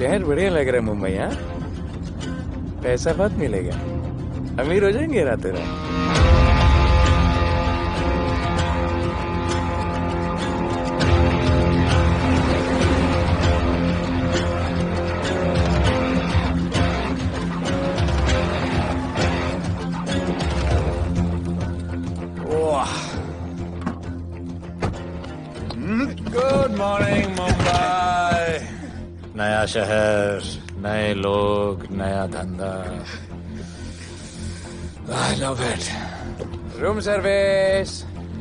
शहर बढ़िया लग रहा है मुंबई। हाँ, पैसा बहुत मिलेगा, अमीर हो जाएंगे रातों रात। Good morning Mumbai. नया शहर, नए लोग, नया धंधा। I love it. Room service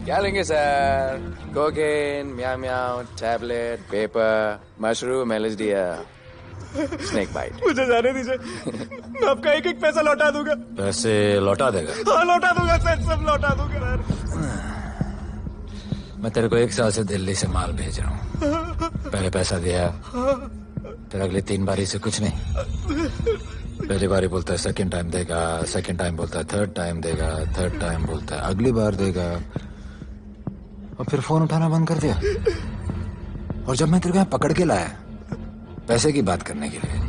क्या लेंगे sir? Cocaine, meow meow, tablet, paper, mushroom, LSD, snake bite. मुझे जाने दीजिए, मैं आपका एक एक पैसा लौटा दूंगा। पैसे लौटा देगा? हाँ लौटा दूंगा सर, सब लौटा दूंगा सर। मैं तेरे को 1 साल से दिल्ली से माल भेज रहा हूँ। पहले पैसा दिया, फिर अगली 3 बारी से कुछ नहीं। पहली बारी बोलता है सेकंड टाइम देगा, सेकंड टाइम बोलता है थर्ड टाइम देगा, थर्ड टाइम बोलता है अगली बार देगा, और फिर फोन उठाना बंद कर दिया। और जब मैं तेरे को यहाँ पकड़ के लाया पैसे की बात करने के लिए,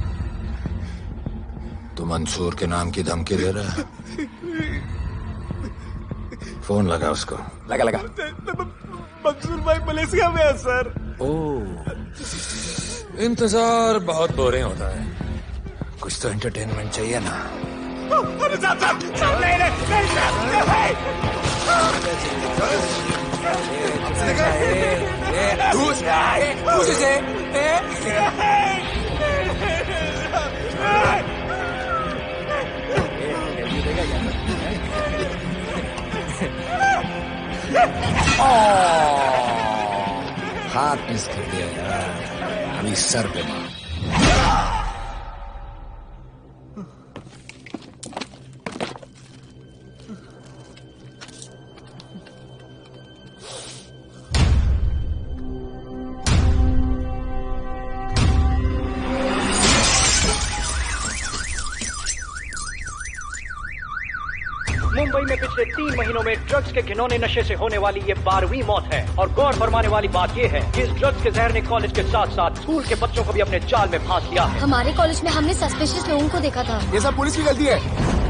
तो मंसूर के नाम की धमकी दे रहा है। फोन लगा उसको। लगा लगा। मंसूर भाई मलेशिया में है सर। ओह, इंतजार बहुत बोरिंग होता है, कुछ तो एंटरटेनमेंट चाहिए ना। अरे साहब नहीं हाथ मिस कर दिया यार, अभी सर पे मार। मुंबई में पिछले 3 महीनों में ड्रग्स के घिनौने नशे से होने वाली ये 12वीं मौत है। और गौर फरमाने वाली बात ये है कि इस ड्रग्स के जहर ने कॉलेज के साथ साथ स्कूल के बच्चों को भी अपने जाल में फांस लिया है। हमारे कॉलेज में हमने सस्पिशियस लोगों को देखा था। ये सब पुलिस की गलती है।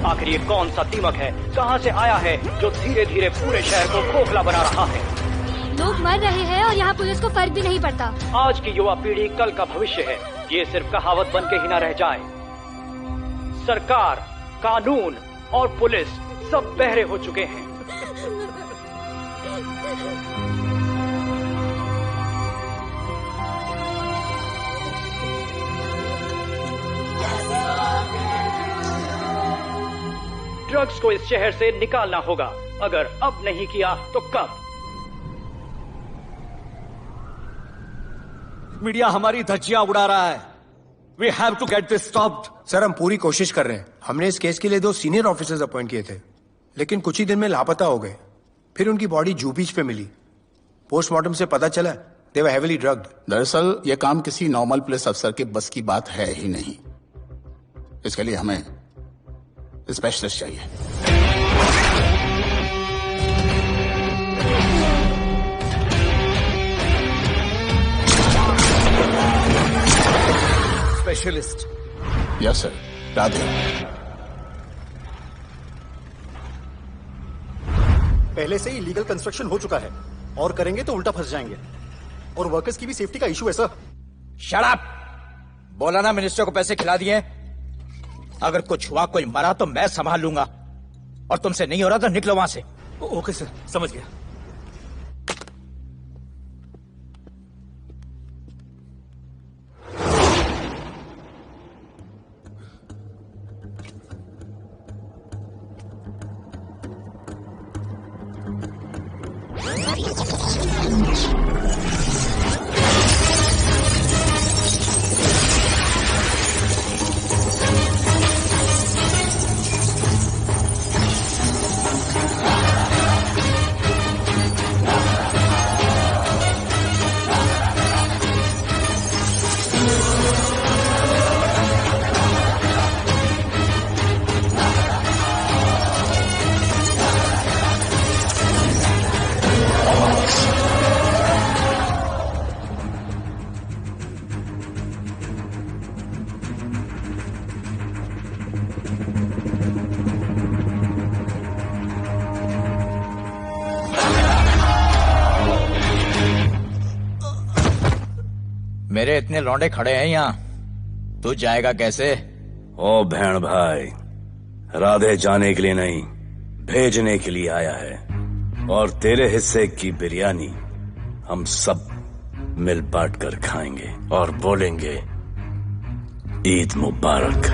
आखिर ये कौन सा दीमक है, कहां से आया है, जो धीरे धीरे पूरे शहर को खोखला बना रहा है? लोग मर रहे हैं और यहाँ पुलिस को फर्क भी नहीं पड़ता। आज की युवा पीढ़ी कल का भविष्य है, ये सिर्फ कहावत बन के ही न रह जाए। सरकार, कानून और पुलिस सब बहरे हो चुके हैं। ड्रग्स को इस शहर से निकालना होगा। अगर अब नहीं किया तो कब? मीडिया हमारी धज्जियां उड़ा रहा है। We have to get this stopped. Sir हम पूरी कोशिश कर रहे हैं। हमने इस केस के लिए 2 सीनियर ऑफिसर्स अपॉइंट किए थे, लेकिन कुछ ही दिन में लापता हो गए। फिर उनकी बॉडी जू बीच पे मिली। पोस्टमार्टम से पता चला दे वर हेवीली ड्रग्ड। दरअसल यह काम किसी नॉर्मल पुलिस अफसर के बस की बात है ही नहीं। इसके लिए हमें स्पेशलिस्ट चाहिए। स्पेशलिस्ट? Yes sir, Radhe. पहले से ही लीगल कंस्ट्रक्शन हो चुका है और करेंगे तो उल्टा फंस जाएंगे। और वर्कर्स की भी सेफ्टी का इशू है सर। Shut up! बोला ना मिनिस्टर को पैसे खिला दिए। अगर कुछ हुआ, कोई मरा तो मैं संभाल लूंगा, और तुमसे नहीं हो रहा तो निकलो वहां से। ओके सर, समझ गया। मेरे इतने लौंडे खड़े हैं यहाँ, तू जाएगा कैसे? ओ बहन भाई, राधे जाने के लिए नहीं, भेजने के लिए आया है। और तेरे हिस्से की बिरयानी हम सब मिल बांट कर खाएंगे और बोलेंगे ईद मुबारक।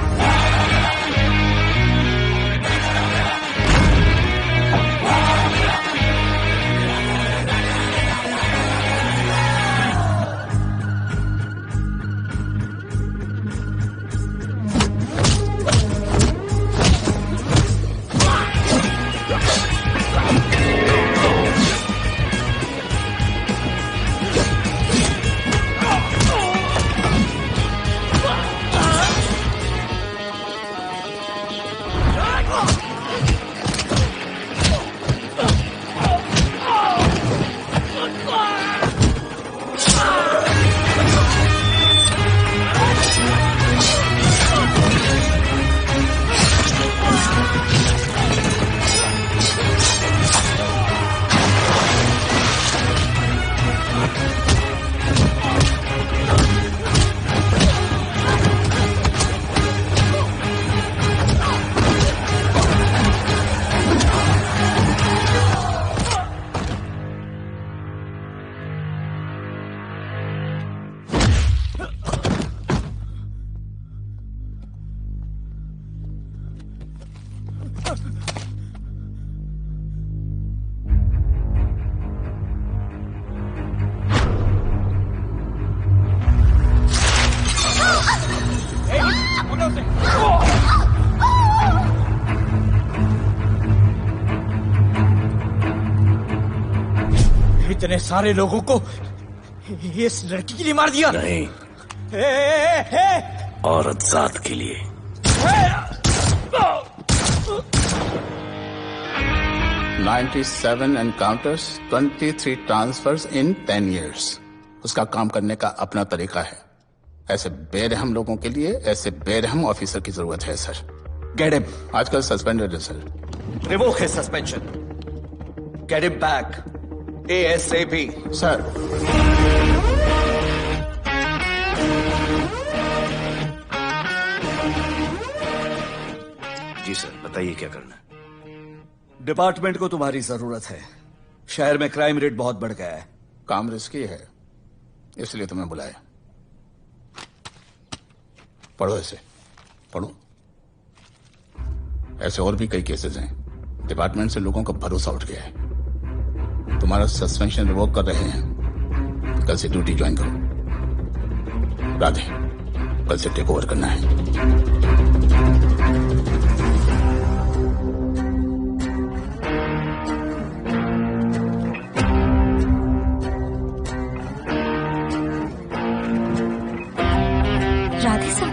इतने सारे लोगों को इस लड़की के लिए मार दिया? नहीं, औरत जात के लिए। $97 encounters, 23 transfers in 10 years। उसका काम करने का अपना तरीका है। ऐसे बेरहम लोगों के लिए ऐसे बेरहम ऑफिसर की जरूरत है सर। Get him. आजकल सस्पेंडेड है sir. Revoke his suspension. Get him back. ASAP. Sir, जी सर, बताइए क्या करना है। डिपार्टमेंट को तुम्हारी जरूरत है। शहर में क्राइम रेट बहुत बढ़ गया है। काम रिस्की है, इसलिए तुम्हें बुलाया। पढ़ो इसे, पढ़ो। ऐसे और भी कई केसेस हैं। डिपार्टमेंट से लोगों का भरोसा उठ गया है। तुम्हारा सस्पेंशन रिवोक कर रहे हैं। कल से ड्यूटी ज्वाइन करो। राधे, कल से टेक ओवर करना है। राधे सर।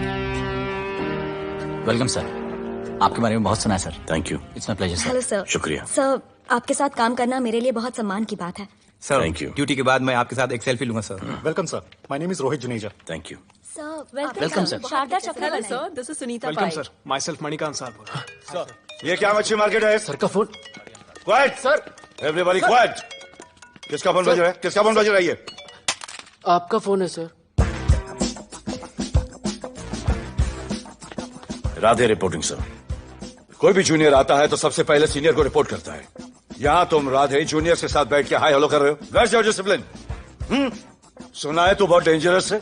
वेलकम सर, आपके बारे में बहुत सुना है sir. Thank you. It's my pleasure sir. Hello sir. शुक्रिया। सर, आपके साथ काम करना मेरे लिए बहुत सम्मान की बात है। Sir, Thank you. ड्यूटी के बाद मैं आपके साथ एक सेल्फी लूंगा sir. Welcome sir, my name is Rohit Juneja. Thank you. Sir, welcome sir. Sharda Chakravarti. Hello sir, this is Sunita welcome Pai. Sir, myself Manikant साहब। ये क्या मच्छी मार्केट है? सर का phone. Quiet sir, everybody quiet. किसका फोन बज रहा है? किसका फोन बज रहा है ये? आपका फोन है सर। Radhe reporting sir. कोई भी जूनियर आता है तो सबसे पहले सीनियर को रिपोर्ट करता है। यहाँ तुम राधे जूनियर के साथ बैठ के हाई हेलो कर रहे हो। Where's your discipline? सुना है तू बहुत डेंजरस है।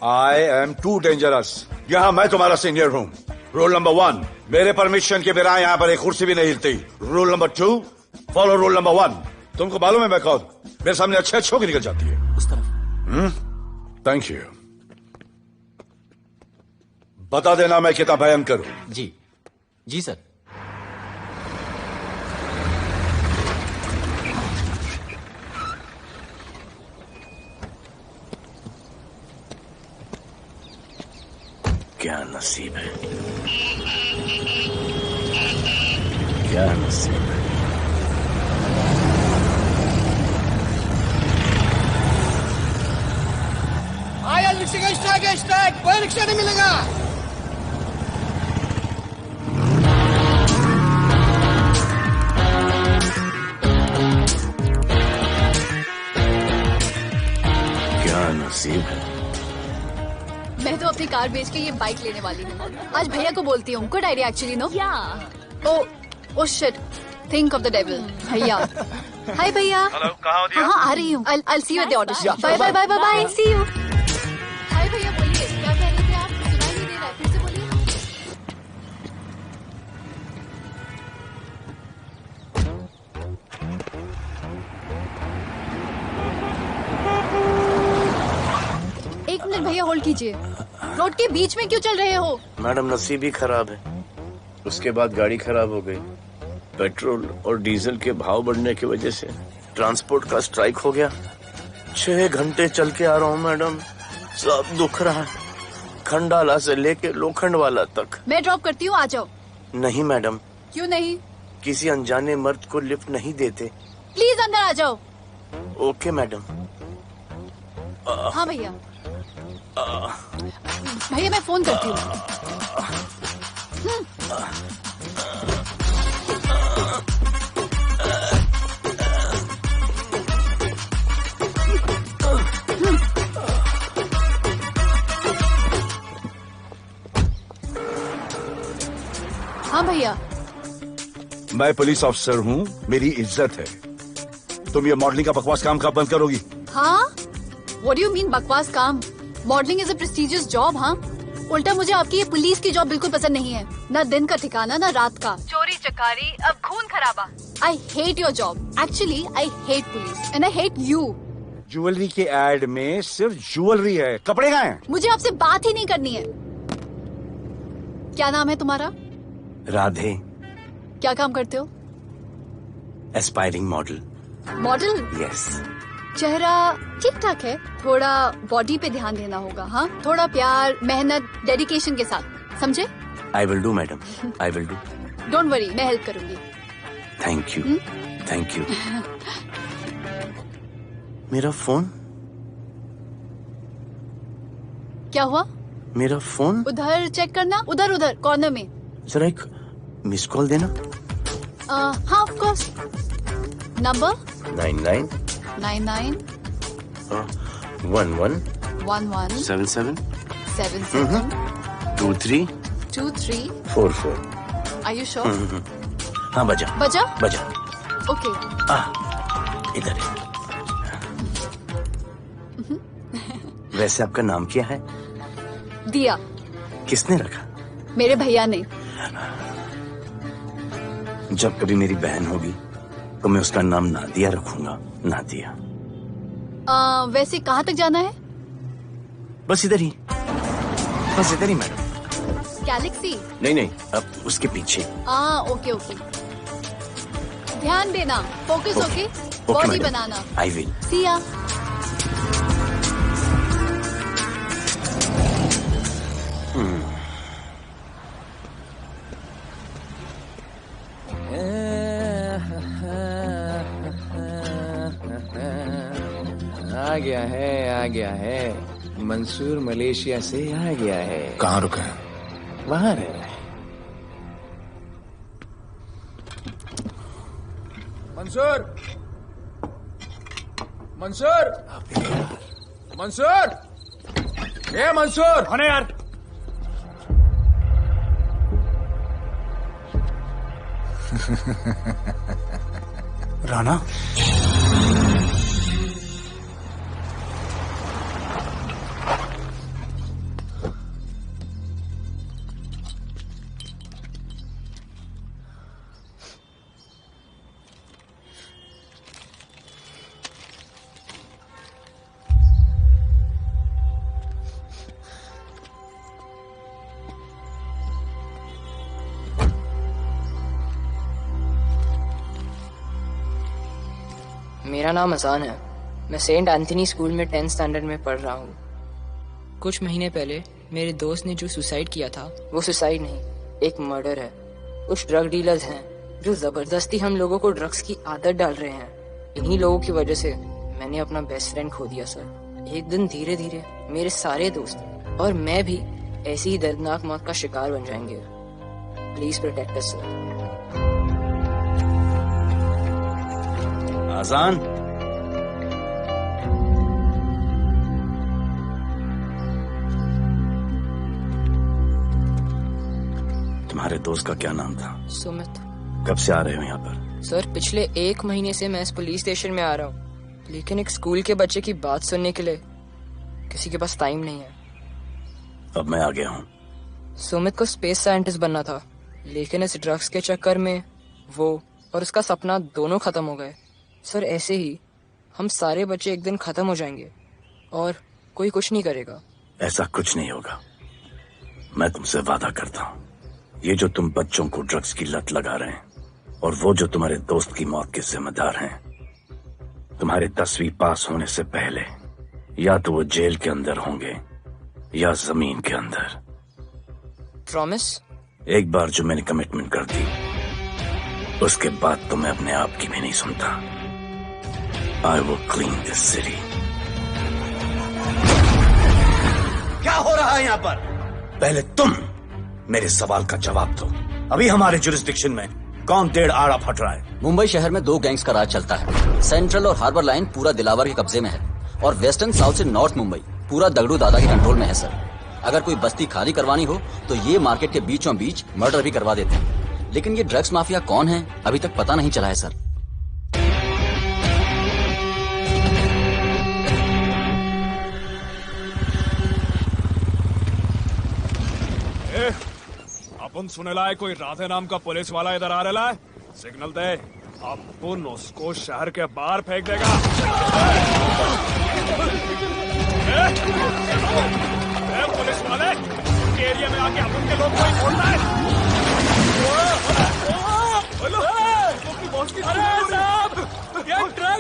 I am too dangerous. यहाँ मैं तुम्हारा सीनियर हूँ। रूल नंबर 1, मेरे परमिशन के बिना यहाँ पर एक कुर्सी भी नहीं हिलती। Rule number 2, follow rule number 1। तुमको मालूम है मैं कौन? मेरे सामने अच्छे अच्छों की निकल जाती है। उस तरफ। Thank you. बता देना मैं कितना भयंकर हूं। जी जी सर। क्या नसीब है, क्या नसीब है। आया रिक्शे का स्ट्राइक, कोई रिक्शा नहीं मिलेगा। क्या नसीब है। कार बेच के ये बाइक लेने वाली हूँ। आज भैया को बोलती हूँ। Good idea actually, no? Oh shit, think of the devil. भैया, हाय भैया। हेलो, कहाँ हो दिया? हाँ, आ रही हूँ। I'll see you at the audition. Bye bye bye bye, see you. Hi भैया, बोलिए क्या कह रहे थे आप? सुनाई नहीं दे रहा है, फिर से बोलिए। एक मिनट भैया, होल्ड कीजिए। रोड के बीच में क्यों चल रहे हो? मैडम, नसीब ही खराब है। उसके बाद गाड़ी खराब हो गई। पेट्रोल और डीजल के भाव बढ़ने की वजह से ट्रांसपोर्ट का स्ट्राइक हो गया। 6 घंटे चल के आ रहा हूँ मैडम, सब दुख रहा है, खंडाला से लेके लोखंडवाला तक। मैं ड्रॉप करती हूँ, आ जाओ। नहीं मैडम। क्यों नहीं? किसी अनजाने मर्द को लिफ्ट नहीं देते। प्लीज अंदर आ जाओ। Okay madam. हाँ भैया। भैया मैं फोन करती हूँ। हाँ भैया। मैं पुलिस ऑफिसर हूँ, मेरी इज्जत है। तुम ये मॉडलिंग का बकवास काम कब बंद करोगी? हाँ? What do you mean बकवास काम? Modelling is a prestigious job. हाँ, उल्टा मुझे आपकी ये पुलिस की जॉब बिल्कुल पसंद नहीं है। ना दिन का ठिकाना, ना रात का। चोरी चकारी, अब खून खराबा। I hate your job. Actually, I hate police and I hate you. Jewellery के एड में सिर्फ ज्वेलरी है, कपड़े कहाँ हैं? मुझे आपसे बात ही नहीं करनी है। क्या नाम है तुम्हारा? राधे। क्या काम करते हो? Aspiring model. मॉडल? यस। चेहरा ठीक ठाक है, थोड़ा बॉडी पे ध्यान देना होगा। हाँ, थोड़ा प्यार, मेहनत, डेडिकेशन के साथ, समझे? I will do madam, I will do. Don't worry, मैं हेल्प करूंगी। Thank you, thank you. मेरा फोन? क्या हुआ? मेरा फोन? उधर चेक करना, उधर उधर कॉर्नर में। जरा एक मिस कॉल देना। हाँ of course. Number 99 99 11 11 77 77 23 23 44। Are you sure? हाँ बजा बजा? बजा। ओके। इधर है। वैसे आपका नाम क्या है? दिया। किसने रखा? मेरे भैया ने। जब कभी मेरी बहन होगी तो मैं उसका नाम नादिया रखूंगा। नादिया। वैसे कहाँ तक जाना है? बस इधर ही, बस इधर ही मैडम। गैलेक्सी? नहीं, अब उसके पीछे। Okay okay. ध्यान देना, फोकस ओके। बॉडी बनाना। I will. See ya. आ गया है। मंसूर मलेशिया से आ गया है। कहाँ रुका है? वहां रह रहा है। मंसूर, मंसूर, मंसूर, ए मंसूर। कौन है यार? राणा। मेरा नाम अजान है। मैं सेंट एंथनी स्कूल में 10th स्टैंडर्ड में पढ़ रहा हूँ। कुछ महीने पहले मेरे दोस्त ने जो सुसाइड किया था, वो सुसाइड नहीं, एक मर्डर है। कुछ ड्रग डीलर्स हैं जो जबरदस्ती हम लोगों को ड्रग्स की आदत डाल रहे हैं। इन्हीं लोगों की वजह से मैंने अपना बेस्ट फ्रेंड खो दिया सर। एक दिन धीरे धीरे मेरे सारे दोस्त और मैं भी ऐसी ही दर्दनाक मौत का शिकार बन जाएंगे। Please protect us sir. आजान। तुम्हारे दोस्त का क्या नाम था? सुमित। कब से आ रहे हो यहाँ पर? सर पिछले 1 महीने से मैं इस पुलिस स्टेशन में आ रहा हूँ, लेकिन एक स्कूल के बच्चे की बात सुनने के लिए किसी के पास टाइम नहीं है। अब मैं आ गया हूँ। सुमित को स्पेस साइंटिस्ट बनना था, लेकिन इस ड्रग्स के चक्कर में वो और उसका सपना दोनों खत्म हो गए। सर ऐसे ही हम सारे बच्चे एक दिन खत्म हो जाएंगे और कोई कुछ नहीं करेगा। ऐसा कुछ नहीं होगा, मैं तुमसे वादा करता हूँ। ये जो तुम बच्चों को ड्रग्स की लत लगा रहे हैं और वो जो तुम्हारे दोस्त की मौत के जिम्मेदार हैं, तुम्हारे 10वीं पास होने से पहले या तो वो जेल के अंदर होंगे या जमीन के अंदर। प्रॉमिस? एक बार जो मैंने कमिटमेंट कर दी, उसके बाद तो मैं अपने आप की भी नहीं सुनता। I will clean this city. क्या हो रहा है यहाँ पर? पहले तुम मेरे सवाल का जवाब दो। अभी हमारे जुरिस्डिक्शन में कौन डेढ़ आड़ा फट रहा है? मुंबई शहर में 2 गैंग्स का राज चलता है। सेंट्रल और हार्बर लाइन पूरा दिलावर के कब्जे में है और वेस्टर्न साउथ से नॉर्थ मुंबई पूरा दगड़ू दादा के कंट्रोल में है सर। अगर कोई बस्ती खाली करवानी हो तो ये मार्केट के बीचों बीच मर्डर भी करवा देते हैं, लेकिन ये ड्रग्स माफिया कौन है अभी तक पता नहीं चला है सर। अपन सुनेला है कोई राधे नाम का पुलिस वाला इधर आ रहा है। सिग्नल दे, अपन उसको शहर के बाहर फेंक देगा। पुलिस वाले एरिया में आके अपन के लोग कोई बोलता है। अरे साहब, ये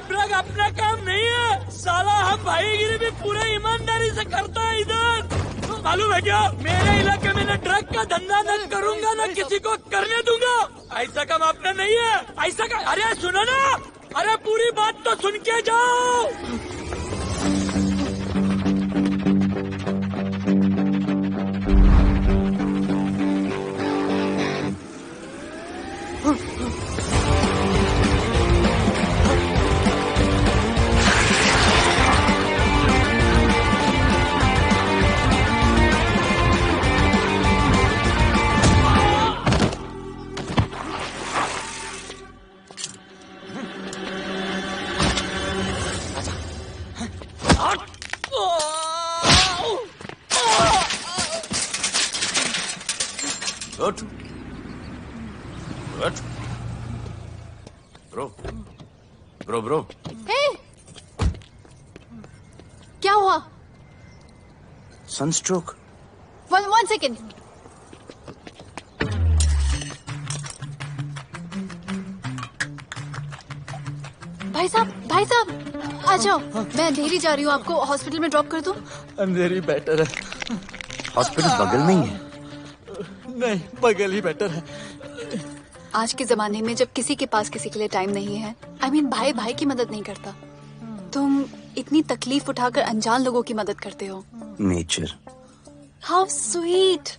ड्रग अपना काम नहीं है साला। हम भाईगिरी भी पूरे ईमानदारी से करता है इधर। मालूम है क्या, मेरे इलाके में न ड्रग का धंधा न करूंगा न किसी को करने दूंगा। ऐसा काम आपने नहीं है। ऐसा का, अरे सुनो ना, अरे पूरी बात तो सुन के जाओ। ब्रो क्या हुआ? सनस्ट्रोक। One second. भाई साहब आ जाओ। मैं अंधेरी जा रही हूँ, आपको हॉस्पिटल में ड्रॉप कर दूं? अंधेरी बेटर है। हॉस्पिटल बगल में ही है? नहीं, बगल ही बेटर है। आज के जमाने में जब किसी के पास किसी के लिए टाइम नहीं है, भाई भाई की मदद नहीं करता, तुम इतनी तकलीफ उठाकर अनजान लोगों की मदद करते हो। नेचर। How sweet.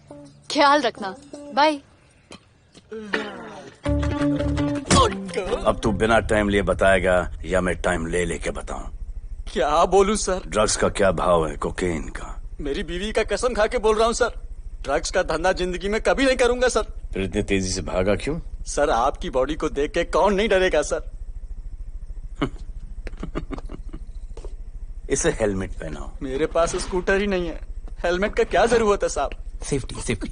ख्याल रखना, बाय। अब तू बिना टाइम लिए बताएगा या मैं टाइम ले लेके बताऊं? क्या बोलूं सर? ड्रग्स का क्या भाव है कोकेन का? मेरी बीवी का कसम खा के बोल रहा हूं सर, ड्रग्स का धंधा जिंदगी में कभी नहीं करूंगा सर। फिर इतनी तेजी से भागा क्यों? सर आपकी बॉडी को देख के कौन नहीं डरेगा सर। इसे हेलमेट पहनाओ। मेरे पास स्कूटर ही नहीं है, हेलमेट का क्या जरूरत है साहब? Safety safety.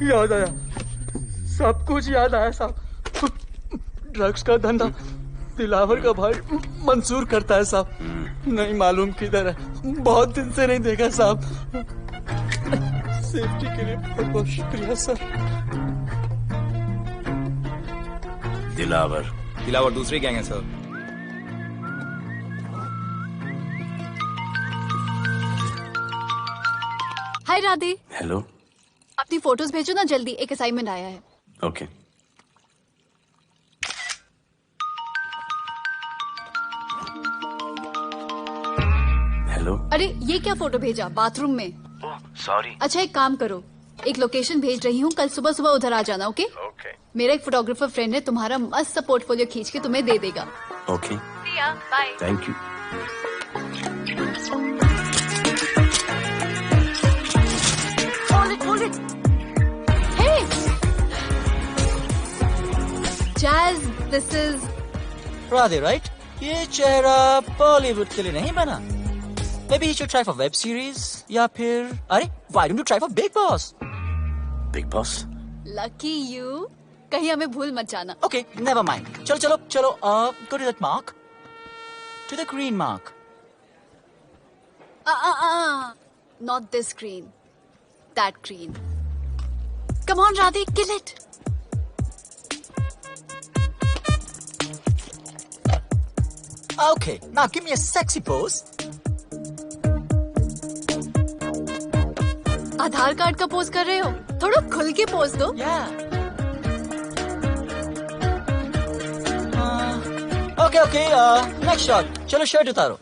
याद आया, सब कुछ याद आया साहब। ड्रग्स का धंधा दिलावर का भाई मंसूर करता है साहब। नहीं मालूम किधर है, बहुत दिन से नहीं देखा साहब। सेफ्टी के लिए बहुत बहुत शुक्रिया सर। दिलावर दूसरी गैंग है सर। हाय राधे। हेलो। अपनी फोटोज भेजो ना जल्दी, एक असाइनमेंट आया है। ओके। हेलो। अरे ये क्या फोटो भेजा बाथरूम में? सॉरी। अच्छा एक काम करो, एक लोकेशन भेज रही हूँ, कल सुबह सुबह उधर आ जाना। ओके? मेरा एक फोटोग्राफर फ्रेंड है, तुम्हारा मस्त सा पोर्टफोलियो खींच के तुम्हें दे देगा। Okay. Bye. Thank you. this is Radhe, right? ये चेहरा बॉलीवुड के लिए नहीं बना. Maybe he should try for web series या फिर अरे why don't you try for Big Boss? Big Boss? lucky you. कहीं हमें भूल मत जाना. Okay, never mind. चलो. Go to that mark. To the green mark. Not this green. That green. Come on, Radhe, kill it. Okay, now give me a sexy pose. Aadhaar card का pose कर रहे हो? थोड़ा खुल के pose दो. Okay, next shot. चलो shirt उतारो.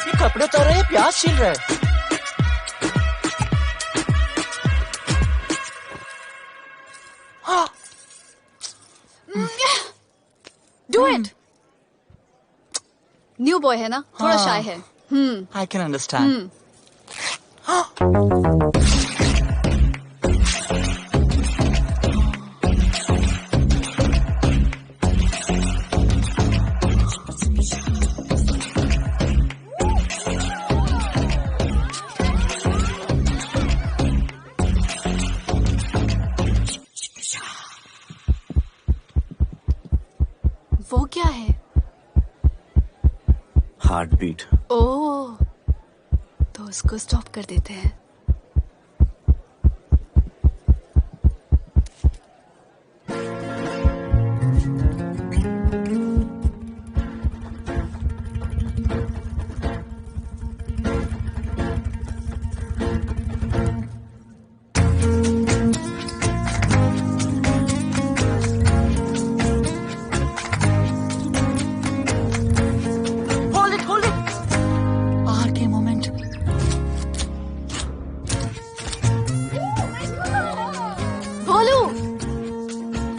ये कपड़े उतार रहे हैं, प्याज छील रहे हैं. Do it. न्यू बॉय है ना, थोड़ा शाय है. I can understand. वो क्या है? Heart beat. ओह, तो उसको स्टॉप कर देते हैं.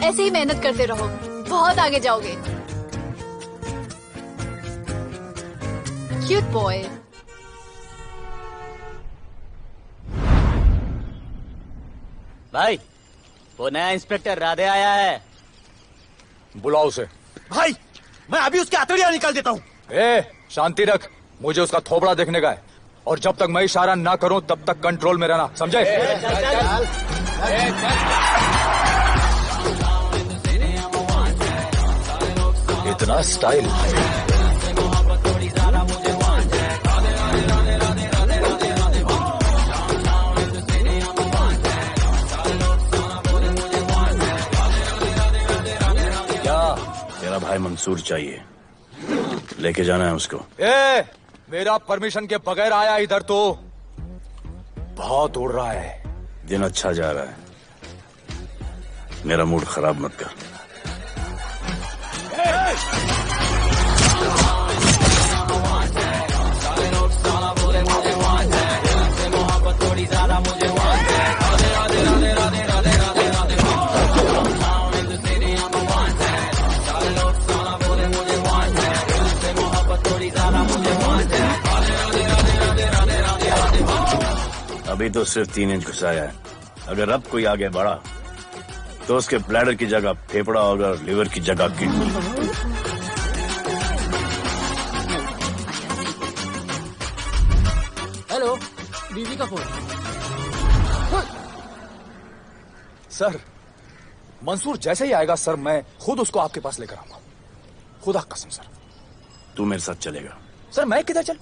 ऐसे ही मेहनत करते रहो, बहुत आगे जाओगे. Cute boy. भाई, वो नया इंस्पेक्टर राधे आया है. बुलाओ उसे. भाई, मैं अभी उसके हथेलियां निकाल देता हूँ. शांति रख. मुझे उसका थोबड़ा देखने का है, और जब तक मैं इशारा ना करूं तब तक कंट्रोल में रहना, समझे? इतना स्टाइल. क्या? तेरा भाई मंसूर चाहिए, लेके जाना है उसको. मेरा परमिशन के बगैर आया इधर तो. बहुत उड़ रहा है. दिन अच्छा जा रहा है, मेरा मूड खराब मत कर. अभी तो सिर्फ 3 इंच घुसाया है. अगर अब कोई आगे बढ़ा तो उसके ब्लैडर की जगह फेफड़ा होगा और लिवर की जगह किडनी. हेलो, बीवी का फोन. सर, मंसूर जैसे ही आएगा सर, मैं खुद उसको आपके पास लेकर आऊंगा. खुदा कसम सर. तू मेरे साथ चलेगा? सर मैं किधर चल?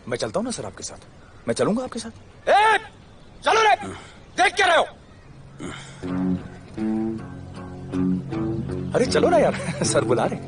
मैं चलता हूं ना सर आपके साथ. मैं चलूंगा आपके साथ. चलो रे. देख क्या रहे हो? अरे चलो ना यार. सर बुला रहे.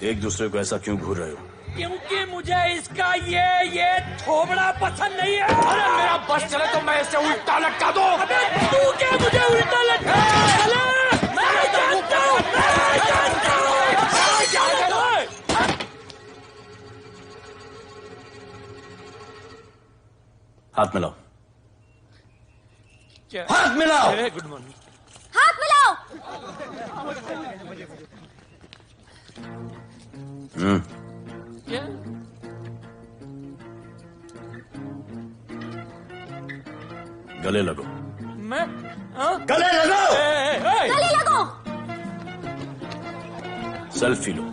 एक दूसरे को ऐसा क्यों घूर रहे हो? क्योंकि मुझे इसका ये थोबड़ा पसंद नहीं है. अरे मेरा बस चले तो मैं इसे उल्टा लटका दूं. अबे तू क्या मुझे उल्टा लटका? हाथ मिलाओ। क्या? हाथ मिलाओ। Good morning. हाथ मिलाओ। क्या? गले लगो। मैं? हाँ? गले लगो। गले लगो। सेल्फी लो।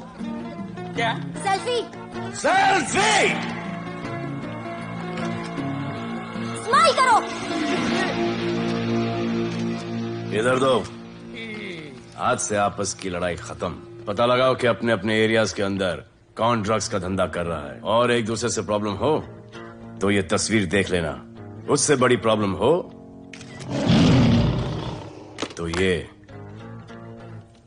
क्या? सेल्फी। सेल्फी। स्माइल करो। इधर दो। आज से आपस की लड़ाई खत्म। पता लगाओ कि अपने अपने एरियाज के अंदर कौन ड्रग्स का धंधा कर रहा है, और एक दूसरे से प्रॉब्लम हो तो ये तस्वीर देख लेना। उससे बड़ी प्रॉब्लम हो तो ये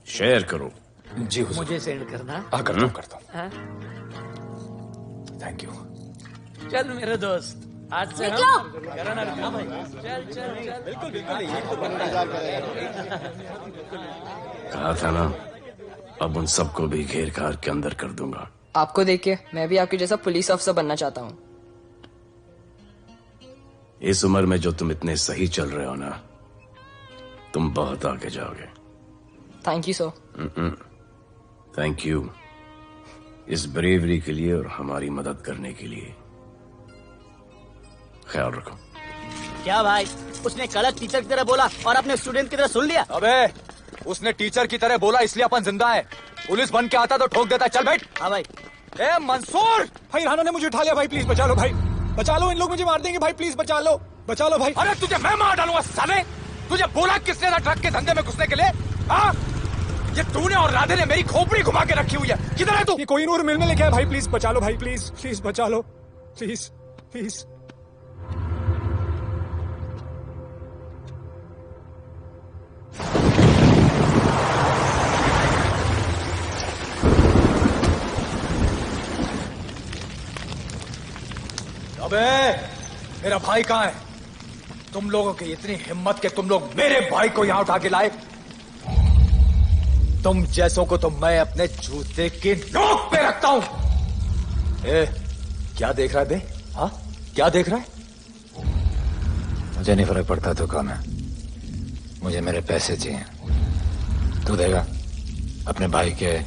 शेयर करो। जी हुजूर। मुझे सेंड करना। करता हूँ। हाँ? Thank you. चल मेरे दोस्त, आज से निकलो। हाँ भाई, चल चल चल। बिल्कुल कहा था ना, अब उन सबको भी घेर घार के अंदर कर दूंगा। आपको देख के मैं भी आपके जैसा पुलिस अफसर बनना चाहता हूँ। इस उम्र में जो तुम इतने सही चल रहे हो ना, तुम बहुत आगे जाओगे। Thank you sir. Thank you इस ब्रेवरी के लिए और हमारी मदद करने के लिए। ख्याल रखो। क्या भाई, उसने कड़क टीचर की तरह बोला और अपने स्टूडेंट की तरह सुन लिया? अबे उसने टीचर की तरह बोला इसलिए अपन जिंदा है। पुलिस बन के आता तो ठोक देता। चल बैठ। हाँ भाई। ए मंसूर, भाई राना ने मुझे उठा लिया। भाई प्लीज बचा लो। भाई बचा लो, इन लोग मुझे मार देंगे। भाई प्लीज बचा लो, बचा लो भाई। अरे तुझे मैं मार डालूंगा साले। तुझे बोला किसने था ट्रक के धंधे में घुसने के लिए? हाँ, ये तूने और राधे ने मेरी खोपड़ी घुमा के रखी हुई है। किधर है तू? ये कोई नूर मिल में लेके आया। भाई प्लीज बचा लो। भाई प्लीज प्लीज बचा लो, प्लीज प्लीज। अबे मेरा भाई कहाँ है? तुम लोगों की इतनी हिम्मत कि तुम लोग मेरे भाई को यहाँ उठा के लाए। तुम जैसों को तो मैं अपने जूते की नोक पे रखता हूँ। ए, क्या देख रहा है बे? हाँ, क्या देख रहा है? मुझे नहीं फर्क पड़ता तो कौन है, मुझे मेरे पैसे चाहिए। तू देगा अपने भाई के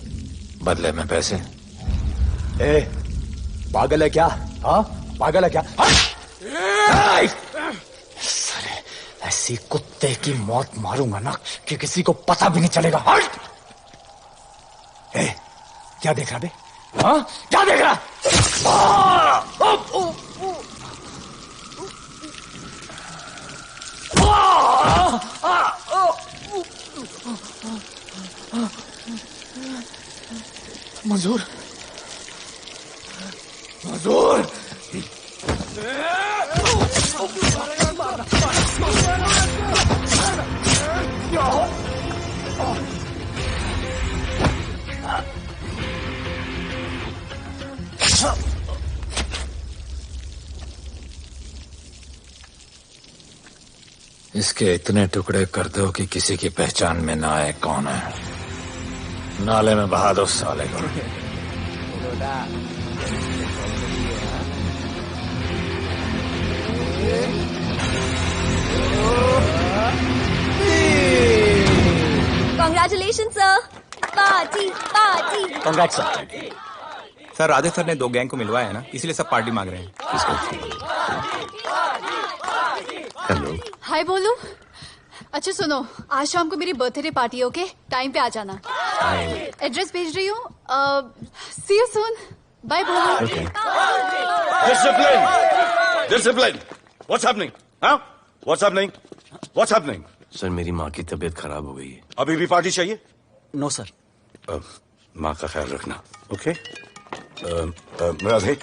बदले में पैसे? ए, पागल है क्या? हाँ, पागल है क्या? साले, ऐसी कुत्ते की मौत मारूंगा ना कि किसी को पता भी नहीं चलेगा। ए, क्या देख रहा बे? हाँ, क्या देख रहा? मंजूर, मंजूर। इसके इतने टुकड़े कर दो कि किसी की पहचान में ना आए कौन है। नाले में बहा दो साले को। Congratulations, sir. Party party. Congrats sir. Sir Radhe sir ने 2 गैंग को मिलवाया है ना, इसलिए सब पार्टी मांग रहे हैं। हेलो। हाय बोलू। अच्छा सुनो, आज शाम को मेरी बर्थडे पार्टी, ओके? टाइम पे आ जाना। एड्रेस भेज रही हूँ। सी यू सून। बाय बोलू। Discipline, discipline. What's happening? हाँ? What's happening? What's happening? Sir मेरी माँ की तबीयत खराब हो गई है। अभी भी पार्टी चाहिए? No sir. माँ का ख्याल रखना, ओके? राधे,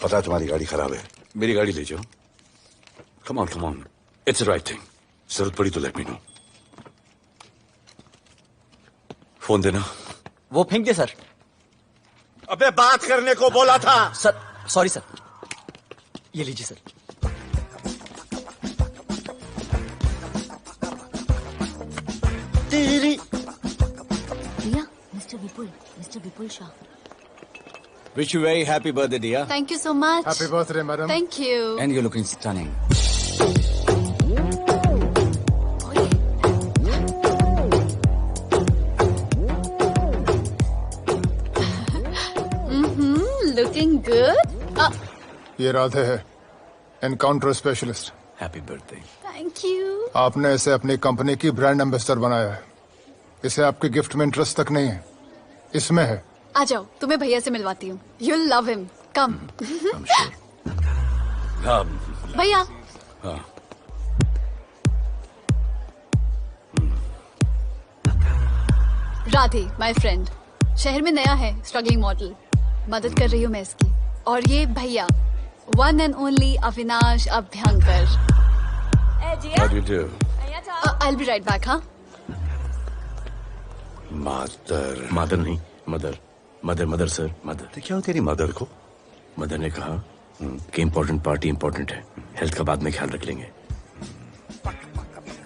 पता है तुम्हारी गाड़ी खराब है, मेरी गाड़ी ले जाओ। Come on, it's the right thing. जरूरत पड़ी तो लेट मी नो। फोन देना। वो फेंक दे सर। अबे बात करने को बोला था। Sir sorry sir. ये लीजिए sir. Riya, mister Vipul Shah. Wish you very happy birthday, dear. Thank you so much. Happy birthday, madam. Thank you. And you're looking stunning. Looking good. ये राधे है, encounter specialist. Happy birthday. Thank you. आपने इसे अपनी company की brand ambassador बनाया है। इसे आपके गिफ्ट में इंटरेस्ट तक नहीं है, इसमें है। आ जाओ, तुम्हें भैया से मिलवाती हूँ। You'll love him. Come. भैया। राधे, my friend, शहर में नया है, स्ट्रगलिंग मॉडल। मदद कर रही हूँ मैं इसकी। और ये भैया, one and only Avinash Abhyankar. How do you do? I'll be right back, हाँ? मदर नहीं, मदर सर, मदर। तो क्या हो तेरी मदर को? मदर ने कहा कि इम्पोर्टेंट पार्टी इम्पोर्टेंट है, हेल्थ का बाद में ख्याल रख लेंगे।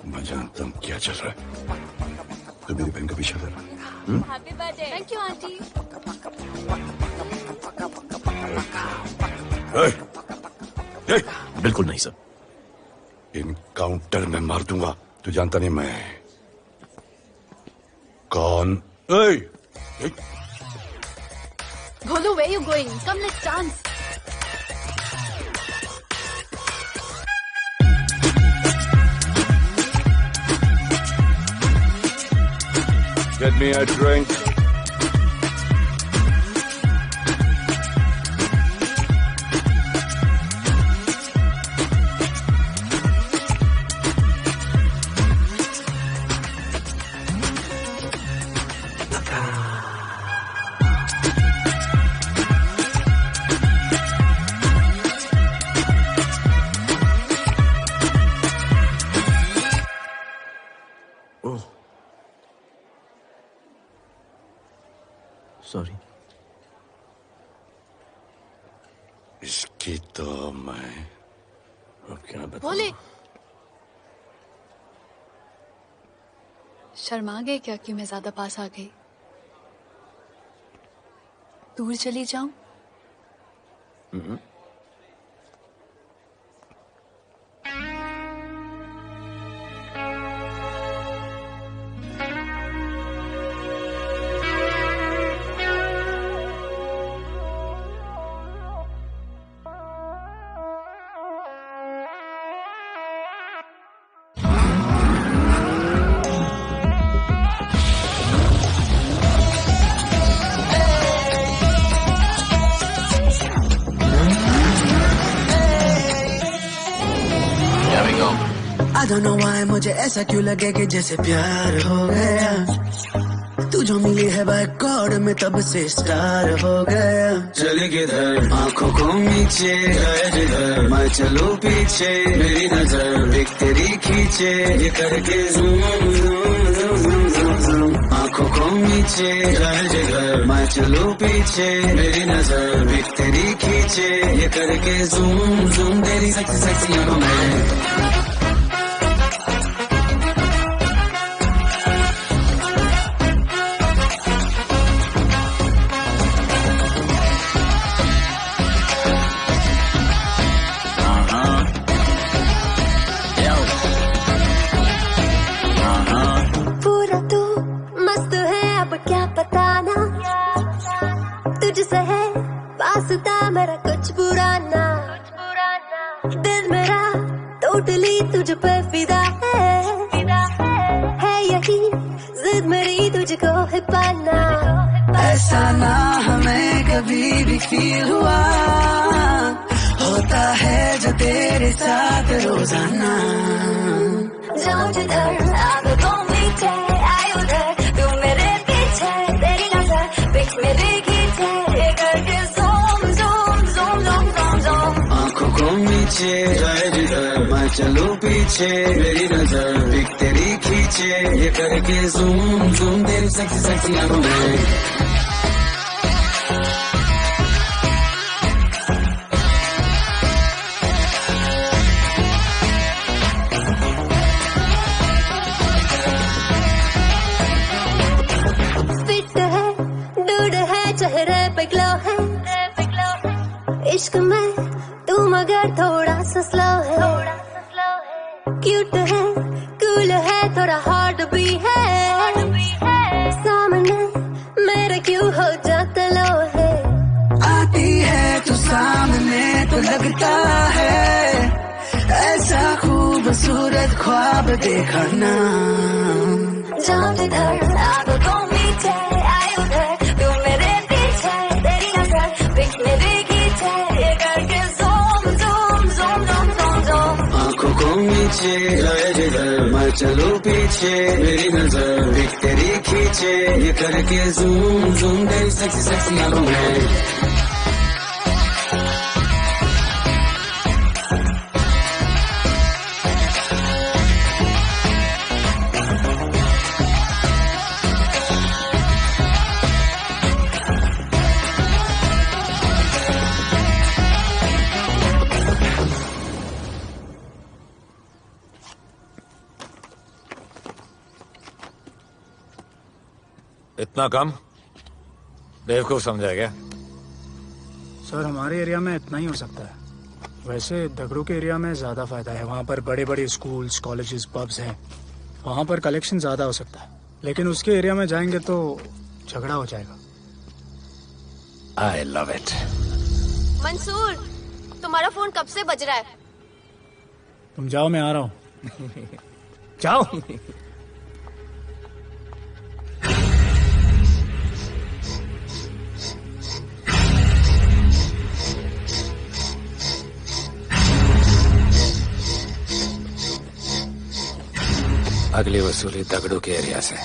मैं जानता हूँ क्या चल रहा है। तो मेरी बहन का पीछा कर। Happy birthday. Thank you aunty. बिल्कुल नहीं सर। इनकाउंटर में मार दूंगा। तू जानता नहीं मैं कौन? Golu, where you going? Come, let's dance. Get me a drink. Sorry. इसकी तो मैं अब क्या बताऊं? बोले। शर्मा गए क्या कि मैं ज्यादा पास आ गई? दूर चली जाऊं? I don't know why मुझे ऐसा क्यों लगे कि जैसे प्यार हो गया। तू जो मिली है बाय गॉड में तब से स्टार हो गया। चले किधर आंखों को नीचे गए जिधर, मैं चलूं पीछे मेरी नजर एक तेरी खींचे, ये करके zoom zoom zoom zoom zoom. आंखों को नीचे गए जिधर, मैं चलूं पीछे मेरी नजर एक तेरी खींचे, ये करके ज़ूम ज़ूम तेरी सेक्सी सेक्सी आंखों में। मेरा कुछ बुरा ना, दिल मेरा टोटली तुझ पे फिदा है यही जिद मेरी तुझको है पाना। ऐसा ना हमें कभी भी फील हुआ, होता है जो तेरे साथ रोजाना। जाऊं जिधर आदतों मीठे आए उधर, तू मेरे पीछे तेरी नजर पिक मेरी खींचे, ये करके आंखों को नीचे जाए जिधर, मैं चलूं पीछे मेरी नजर एक तेरी खींचे, ये करके ज़ूम ज़ूम तेरी सेक्सी सेक्सी आंखों में। फिट है, दूध है, चेहरे पे ग्लो है, इश्क में तू मगर थोड़ा सा स्लो है, क्यूट है, कूल है, थोड़ा हॉट भी है, सामने मेरे क्यों हो जाता लो है। आती है तू सामने तो लगता है ऐसा खूबसूरत ख्वाब देखा ना। जाऊं जिधर आगो को मीठे आए उधर, तू मेरे पीछे तेरी नजर पिक मेरे खींचे, ये करके zoom zoom zoom zoom zoom zoom. आंखों को नीचे जाए जिधर मैं चलूं पीछे, मेरी नजर पिक तेरी खींचे, ये करके ज़ूम ज़ूम तेरी सेक्सी सेक्सी आंखों में। इतना कम? बेवकूफ समझा क्या? सर हमारे एरिया में इतना ही हो सकता है, वैसे दगड़ू के एरिया में ज्यादा फायदा है। वहाँ पर बड़े बड़े स्कूल्स, कॉलेजेस, पब्स हैं, वहाँ पर कलेक्शन ज्यादा हो सकता है। लेकिन उसके एरिया में जाएंगे तो झगड़ा हो जाएगा। I love it. मंसूर, तुम्हारा फोन कब से बज रहा है? तुम जाओ, मैं आ रहा हूँ। जाओ। अगली वसूली दगड़ू के एरिया से।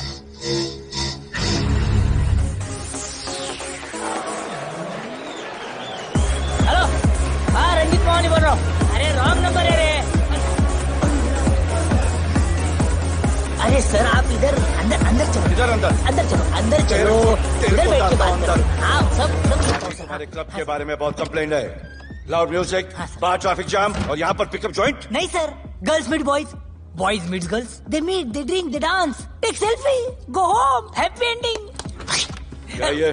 हेलो, हाँ रंजीत मोहन बोल रहा हूँ। अरे रॉन्ग नंबर है रे। अरे सर आप इधर अंदर अंदर चलो। इधर अंदर चलो इधर बैठ के बात करो। हाँ सब हमारे क्लब के बारे में बहुत कंप्लेंट है। लाउड म्यूजिक, बाहर ट्रैफिक जाम और यहाँ पर पिकअप जॉइंट। नहीं sir, girls meet boys, boys meet girls, they meet, they drink, they dance, take selfie, go home, happy ending. क्या ये?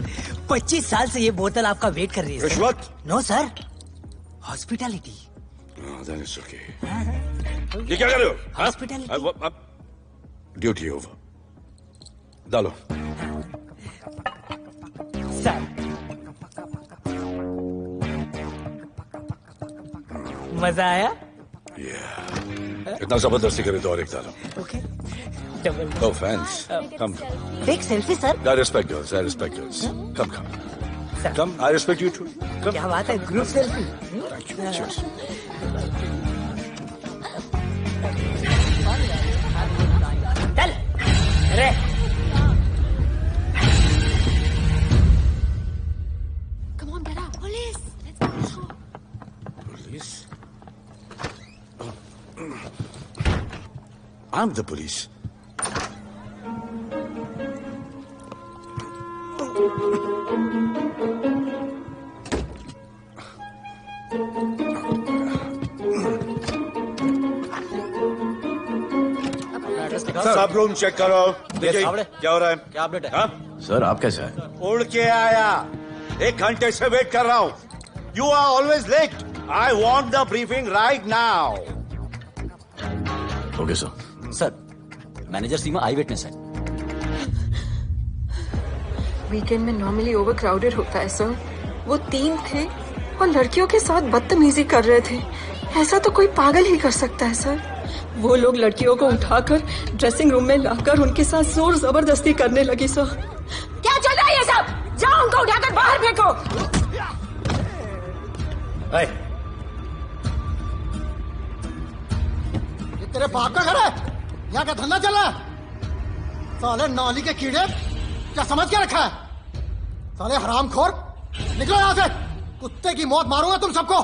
25 साल से ये बोतल आपका वेट कर रही है। रिश्वत? No sir, hospitality. ये क्या कर रहे हो? हॉस्पिटैलिटी। Duty over. डालो। सर मजा आया? इतना जबरदस्ती करे तो और एक डालो। Okay. No fans. Come. Take selfie sir. I respect yours. I respect yours. Come. Come. I respect you too. Come. क्या बात है, group selfie. Thank you. Cheers. चल अरे Come on, get up. Police. Let's go. Police? I'm the police. सब room check करो। देखिए क्या हो रहा है? क्या अपडेट है? हाँ? सर आप कैसे हैं? उड़ के आया, 1 घंटे से वेट कर रहा हूँ। You are always late. I want the briefing right now. Okay sir. Sir, manager Seema eye witness है। वीकेंड में नॉर्मली ओवर क्राउडेड होता है सर। वो 3 थे और लड़कियों के साथ बदतमीजी कर रहे थे। ऐसा तो कोई पागल ही कर सकता है सर। वो लोग लड़कियों को उठाकर ड्रेसिंग रूम में लाकर उनके साथ जोर जबरदस्ती करने लगी सर। क्या चल रहा है ये सब? जाओ उनको उठाकर बाहर फेंको। ये तेरे बाप का घर है? यहाँ का धंधा चल रहा है? साले नाली के कीड़े, क्या समझ के रखा है? साले हरामखोर, निकलो यहाँ से। कुत्ते की मौत मारूंगा तुम सबको।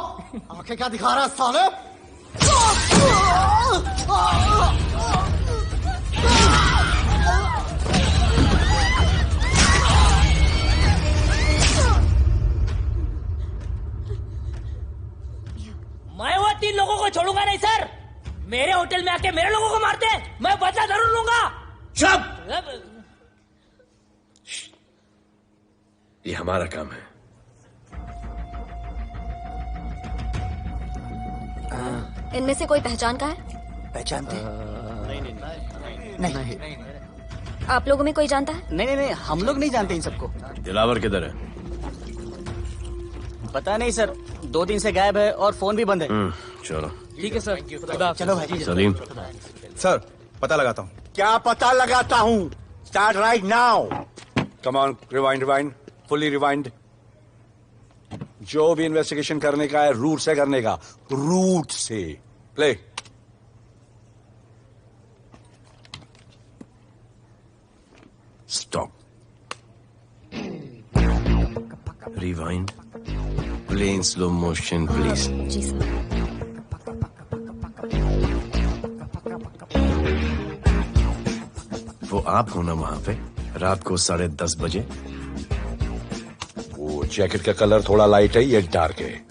आंखें क्या दिखा रहा है साले? मैं वो 3 लोगों को छोड़ूंगा नहीं सर। मेरे होटल में आके मेरे लोगों को मारते हैं, मैं बदला जरूर लूंगा। चुप! ये हमारा काम है। इनमें से कोई पहचान का है? पहचानते हैं? नहीं। आप लोगों में कोई जानता है? नहीं, हम लोग नहीं जानते इन सबको। दिलावर किधर है? पता नहीं सर, 2 दिन से गायब है और फोन भी बंद है। चलो ठीक है सर, चलो भाई। सलीम सर, पता लगाता हूँ। क्या पता लगाता हूँ? Start right now. Come on, rewind, fully rewind. जो भी इन्वेस्टिगेशन करने का है रूट से करने का, रूट से। Play. Stop. Rewind. Play in slow motion please. जी सर। वो आप हो ना वहां पे रात को 10:30 बजे? वो जैकेट का कलर थोड़ा लाइट है, ये डार्क है।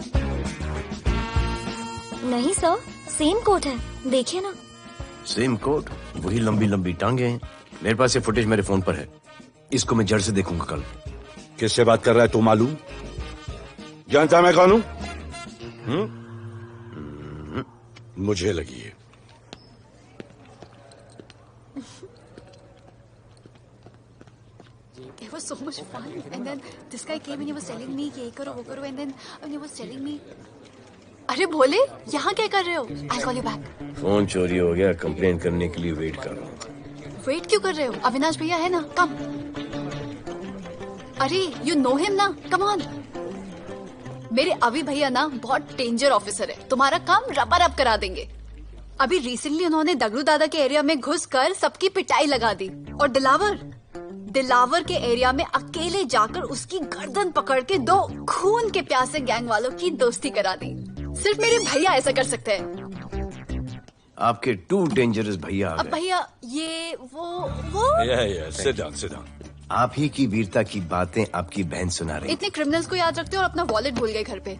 नहीं सर, सेम कोट है, देखिए ना। सेम कोट, वही लंबी लंबी टांगे हैं। मेरे पास ये फुटेज मेरे फोन पर है, इसको मैं जड़ से देखूंगा कल। किससे बात कर रहा है तू मालूम? जानता मैं कौन हूं? मुझे लगी है। It was so much fun, and then this guy came and he was telling me कि ये करो वो करो, and then he was telling me, अरे भोले, यहाँ क्या कर रहे हो? I'll call you back. Phone चोरी हो गया, कंप्लेन करने के लिए वेट कर रहा हूँ। वेट क्यों कर रहे हो? अविनाश भैया है ना, कम। अरे you know him ना, come on. मेरे अभी भैया ना बहुत डेंजर ऑफिसर है, तुम्हारा काम रबर अप करा देंगे। अभी रिसेंटली उन्होंने दगड़ू दादा के एरिया में घुसकर सबकी पिटाई लगा दी, और दिलावर के एरिया में अकेले जाकर उसकी गर्दन पकड़ के 2 खून के प्यासे गैंग वालों की दोस्ती करा दी। सिर्फ मेरे भैया ऐसा कर सकते हैं। आपके 2 डेंजरस भैया आ अब गए। भैया ये वो sit down. आप ही की वीरता की बातें आपकी बहन सुना रही। इतने क्रिमिनल्स को याद रखते हो और अपना वॉलेट भूल गए घर पे।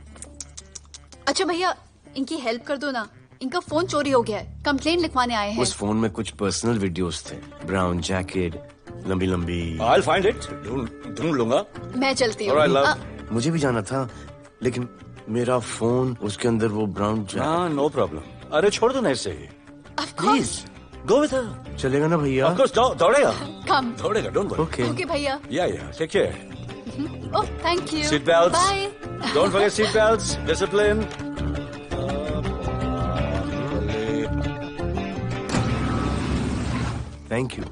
अच्छा भैया, इनकी हेल्प कर दो ना, इनका फोन चोरी हो गया है, कंप्लेंट लिखवाने आए हैं। उस फोन में कुछ पर्सनल वीडियोस थे, ब्राउन जैकेट, लंबी लंबी। I'll find it. ढूंढ लूंगा। मैं चलती हूँ। मुझे भी जाना था, लेकिन मेरा फोन, उसके अंदर वो ब्राउन जैकेट। हाँ, नो प्रॉब्लम। अरे छोड़ दो ना इसे। Please go with her. चलेगा ना भैया? Of course, दौड़ेगा। कम। दौड़ेगा, डोंट वरी। ओके भैया। Yeah, take care. Oh, thank you. Seat belts. Bye. Don't forget seat belts. Discipline. Thank you.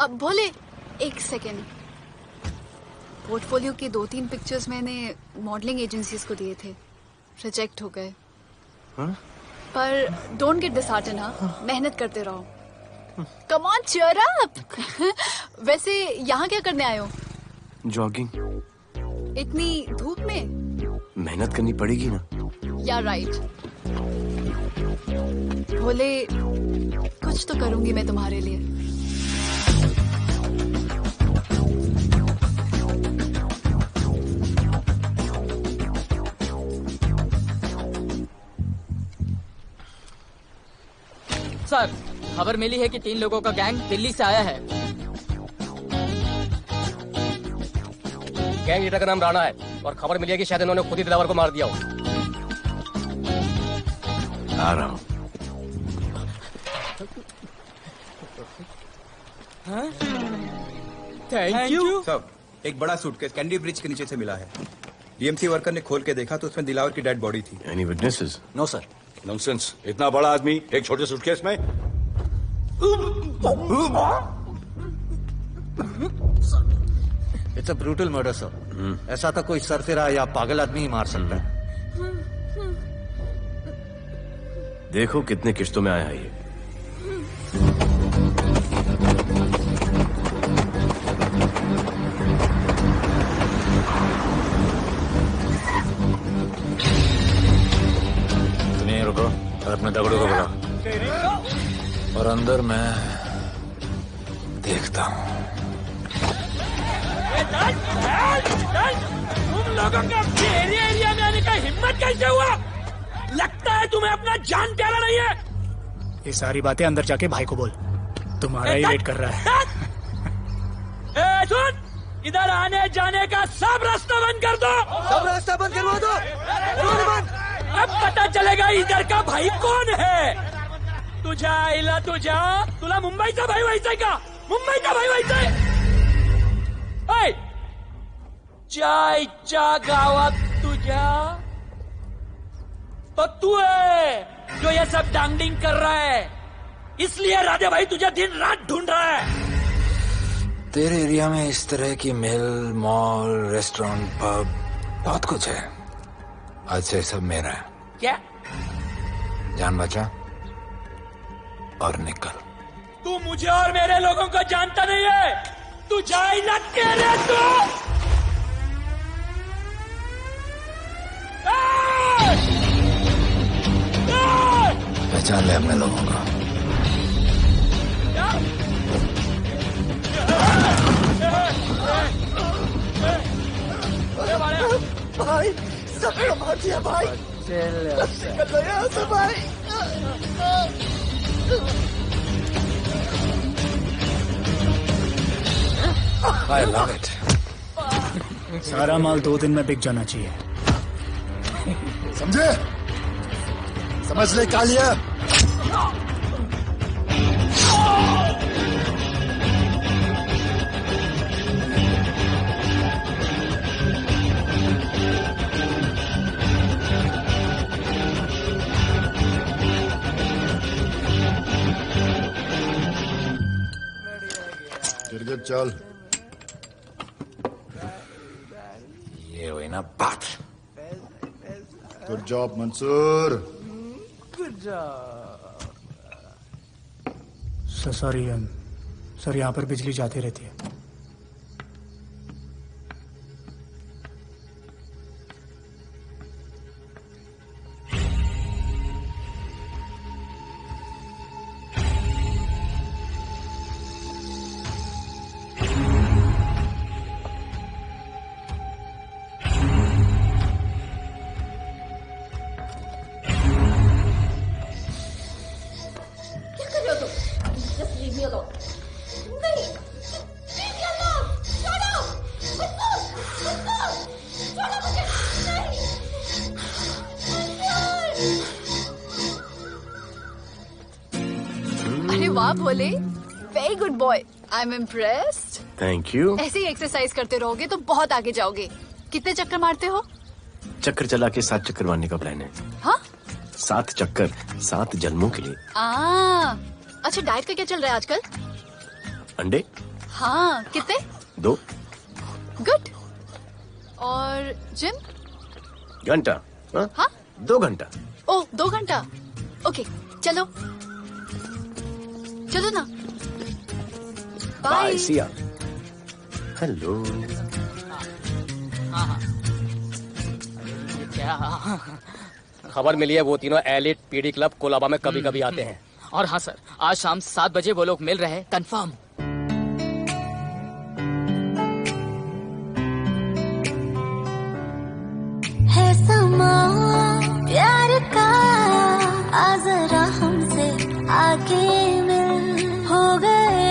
अब भोले, एक सेकेंड। पोर्टफोलियो के 2-3 पिक्चर्स मैंने मॉडलिंग एजेंसीज को दिए थे, रिजेक्ट हो गए। पर डोंट गेट डिसहार्टेंड, हाँ, मेहनत करते रहो। Come on, cheer up. वैसे यहाँ क्या करने आए हो? जॉगिंग। इतनी धूप में? मेहनत करनी पड़ेगी ना। या राइट। भोले, कुछ तो करूंगी मैं तुम्हारे लिए। सर, खबर मिली है कि 3 लोगों का गैंग दिल्ली से आया है। गैंग लीडर का नाम राणा है और खबर मिली है कि शायद इन्होंने खुद ही दिलावर को मार दिया हो। आ रहा हूँ। Thank you. सर, एक बड़ा सूटकेस कैंडी ब्रिज के नीचे से मिला है। डीएमसी वर्कर ने खोल के देखा तो उसमें दिलावर की डेड बॉडी थी। Any witnesses? No sir. Nonsense. इतना बड़ा आदमी एक छोटे सूटकेस में? It's a brutal murder sir. ऐसा तो कोई सरफिरा या पागल आदमी ही मार सकता है। देखो कितने किश्तों में आया है ये। रुको और अपने दगड़ों को बुलाओ, और अंदर मैं देखता हूँ। तुम लोगों का एरिया में आने का हिम्मत कैसे हुआ? लगता है तुम्हें अपना जान प्यारा नहीं है। ये सारी बातें अंदर जाके भाई को बोल, तुम्हारा ही वेट कर रहा है। सुन, इधर आने जाने का सब रास्ता बंद कर दो। सब रास्ता बंद करवा दो। अब पता चलेगा इधर का भाई कौन है। तुझा आईला तुझा, तुला मुंबईचा भाई व्हायचंय का? मुंबईचा भाई व्हायचंय? चायच्या गावात तुझ्या तो तू है जो ये सब डांगडिंग कर रहा है, इसलिए राधे भाई तुझे दिन रात ढूंढ रहा है। तेरे एरिया में इस तरह की मिल, मॉल, रेस्टोरेंट, पब बहुत कुछ है। आज से सब मेरा है। क्या? जान बचा और निकल। तू मुझे और मेरे लोगों को जानता नहीं है। तू जाए ना तेरे तू। पहचान ले अपने लोगों को। भाई सबको मार दिया भाई। निकल लो यहाँ से भाई। I love it. सारा माल 2 दिन में बिक जाना चाहिए। समझे? समझ ले कालिया। गिरगिट चल। ये हुई ना बात। Good job Mansoor. Sorry sir, यहाँ पर बिजली जाती रहती है। वाह Bhole, very good boy, I am impressed. Thank you. ऐसे ही एक्सरसाइज करते रहोगे तो बहुत आगे जाओगे। कितने चक्कर मारते हो? चक्कर चला के 7 चक्कर मारने का प्लान है। हाँ? 7 चक्कर 7 जन्मों के लिए। अच्छा, डाइट का क्या चल रहा है आजकल? अंडे? हाँ, कितने? 2। गुड। और जिम? घंटा। हाँ? 2 घंटा। ओह, 2 घंटा। ओके, चलो चलो ना। बाय, सी या। हेलो। क्या खबर मिली है? वो तीनों एलिट पीडी क्लब कोलाबा में कभी कभी आते हैं। और हाँ सर, आज शाम 7 बजे वो लोग मिल रहे हैं, कंफर्म। है समा प्यार का, आ जरा हमसे आके मिल, हो गए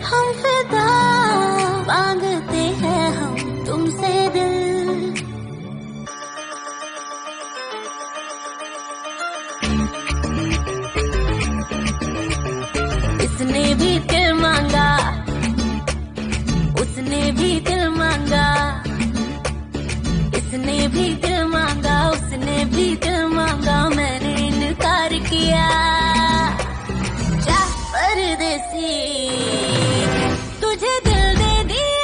हम फिदा, मांगते हैं हम तुमसे दिल। इसने भी दिल मांगा, उसने भी दिल मांगा, इसने भी दिल मांगा, उसने भी दिल मांगा, मैंने इनकार किया। जा परदेसी, तुझे दिल दे दिया।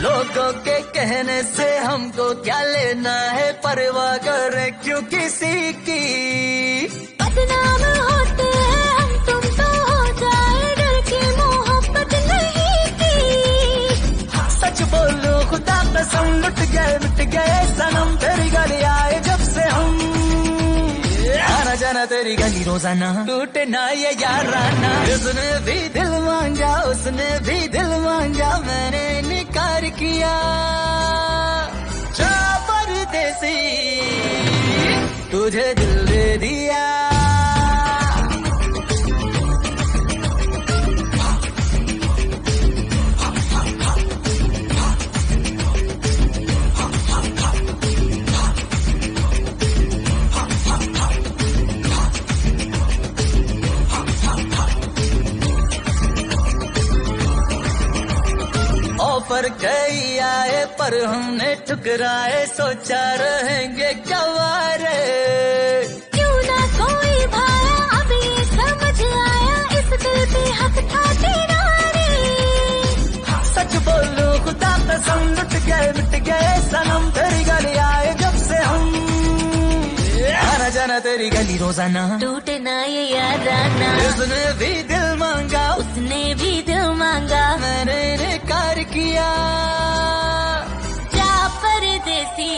लोगों के कहने से हमको क्या लेना है, परवाह करे क्यों किसी की। बदनाम होते हैं हम, तुम तो हो जाए, डर की मोहब्बत नहीं की। सच बोलो खुदा कसम, लुट गए मिट गए सनम, तेरी गली आए जब से हम। आना जाना तेरी गली रोजाना, टूटे ना ये याराना। उसने भी दिल मांगा, उसने भी दिल मांगा, मैंने इनकार किया, जा परदेसी तुझे दिल दे दिया। ऑफर कई आए पर हमने ठुकराए, सोचा रहेंगे क्या वारे। क्यों ना कोई भाया, अब ये समझ आया, इस दिल पे हक था तेरा रे। सच बोलो खुदा कसम, लुट गए मिट गए सनम, तेरी गली आए जब से हम, आना जाना तेरी गली रोजाना, टूटे ना ये याराना। उसने भी दिल मांगा, उसने भी दिल मांगा, मैंने इनकार किया, जा परदेसी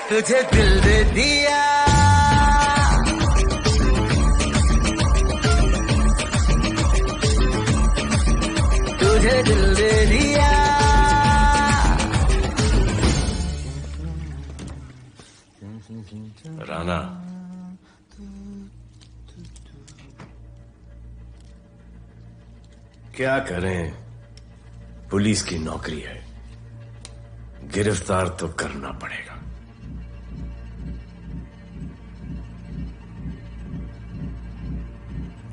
तुझे दिल दे दिया। तुझे दिल दे दिया। राणा, क्या करें, पुलिस की नौकरी है, गिरफ्तार तो करना पड़ेगा।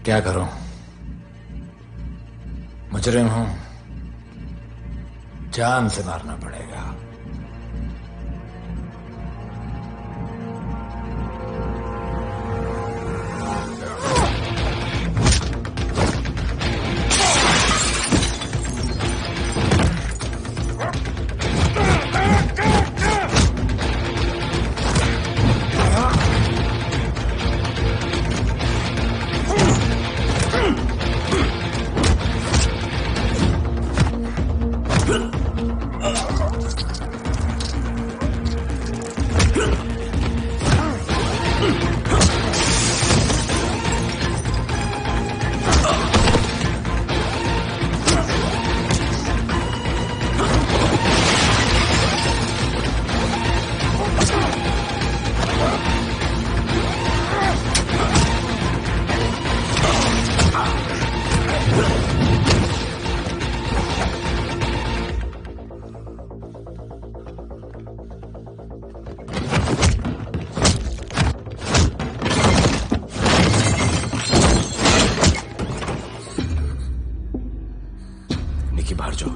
क्या करूं, मुजरिम हूं, जान से मारना पड़ेगा। बाहर जाओ।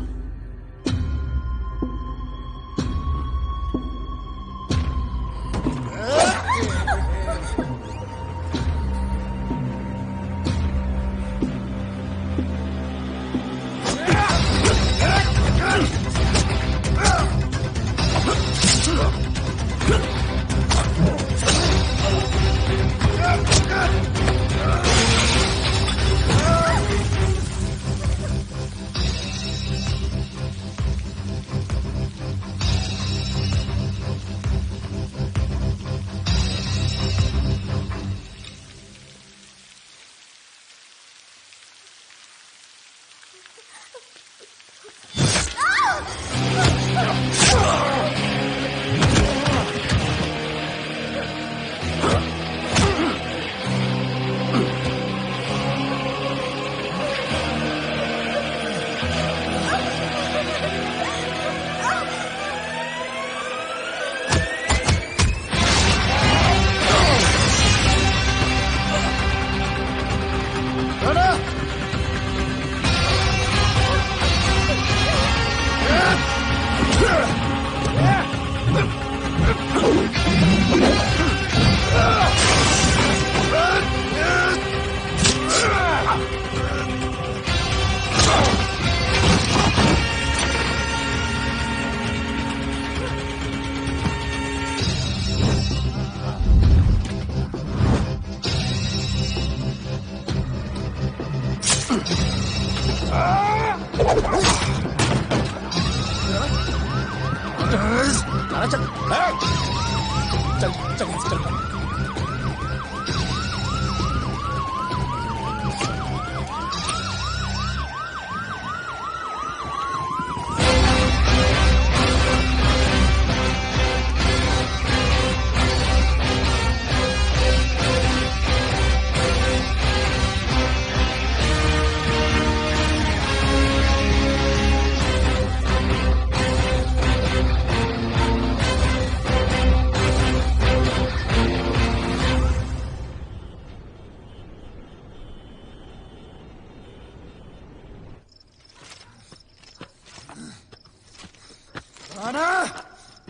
आना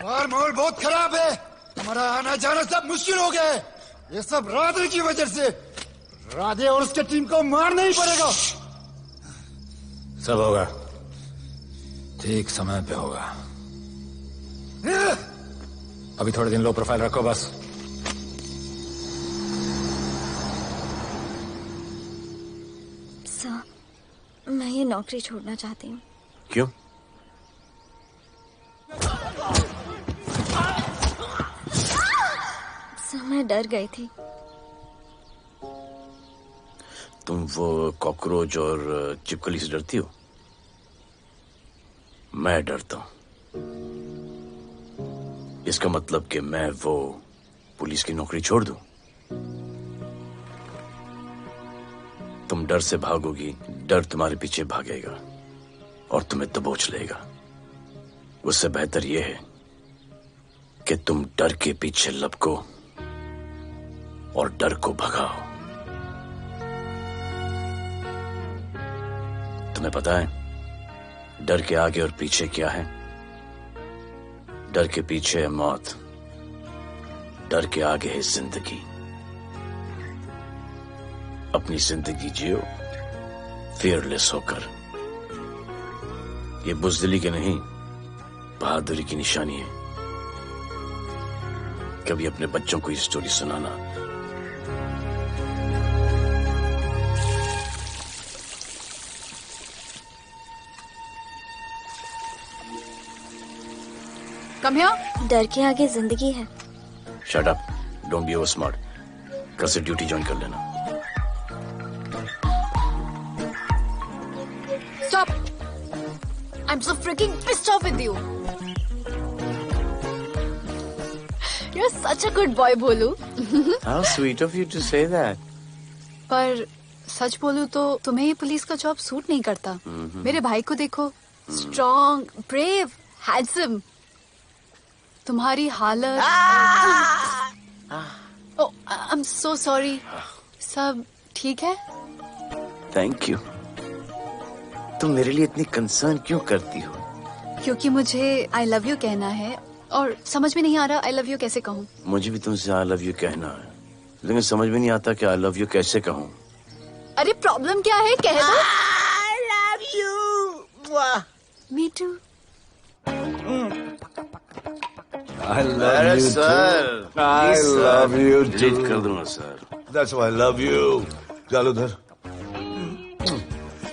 और माहौल बहुत खराब है। हमारा आना जाना सब मुश्किल हो गया है। ये सब राधे की वजह से। राधे और उसके टीम को मारना ही पड़ेगा। सब होगा, ठीक समय पे होगा। अभी थोड़े दिन लो प्रोफाइल रखो बस। सर, मैं ये नौकरी छोड़ना चाहती हूँ। क्यों? सर, मैं डर गई थी। तुम वो कॉकरोच और चिपकली से डरती हो? मैं डरता हूं। इसका मतलब कि मैं वो पुलिस की नौकरी छोड़ दूं? तुम डर से भागोगी, डर तुम्हारे पीछे भागेगा और तुम्हें दबोच लेगा। उससे बेहतर यह है कि तुम डर के पीछे लपको और डर को भगाओ। तुम्हें पता है डर के आगे और पीछे क्या है? डर के पीछे है मौत, डर के आगे है जिंदगी। अपनी जिंदगी जियो फियरलेस होकर। ये बुज़दिली की नहीं, बहादुरी की निशानी है। कभी अपने बच्चों को ये स्टोरी सुनाना। Come here. डर के आगे जिंदगी है। Shut up, don't be over smart. कल से ड्यूटी ज्वाइन कर लेना। Stop! I'm so freaking pissed off with you. You're such a good boy, बोलू। How sweet of you to say that. पर सच बोलूं तो तुम्हें ये पुलिस का जॉब सूट नहीं करता। मेरे भाई को देखो, स्ट्रॉन्ग, ब्रेव, हैंडसम। तुम्हारी हालत। ओह, आई एम सो सॉरी। सब ठीक है? Thank you. तुम मेरे लिए इतनी कंसर्न क्यों करती हो? क्योंकि मुझे आई लव यू कहना है और समझ में नहीं आ रहा आई लव यू कैसे कहूँ। मुझे भी तुमसे आई लव यू कहना है, लेकिन समझ में नहीं आता कि आई लव यू कैसे कहूँ। अरे प्रॉब्लम क्या है, कह दो। I love you. Me too. I love you too. I love you too. Delete कर दूंगा sir. That's why I love you. चल उधर।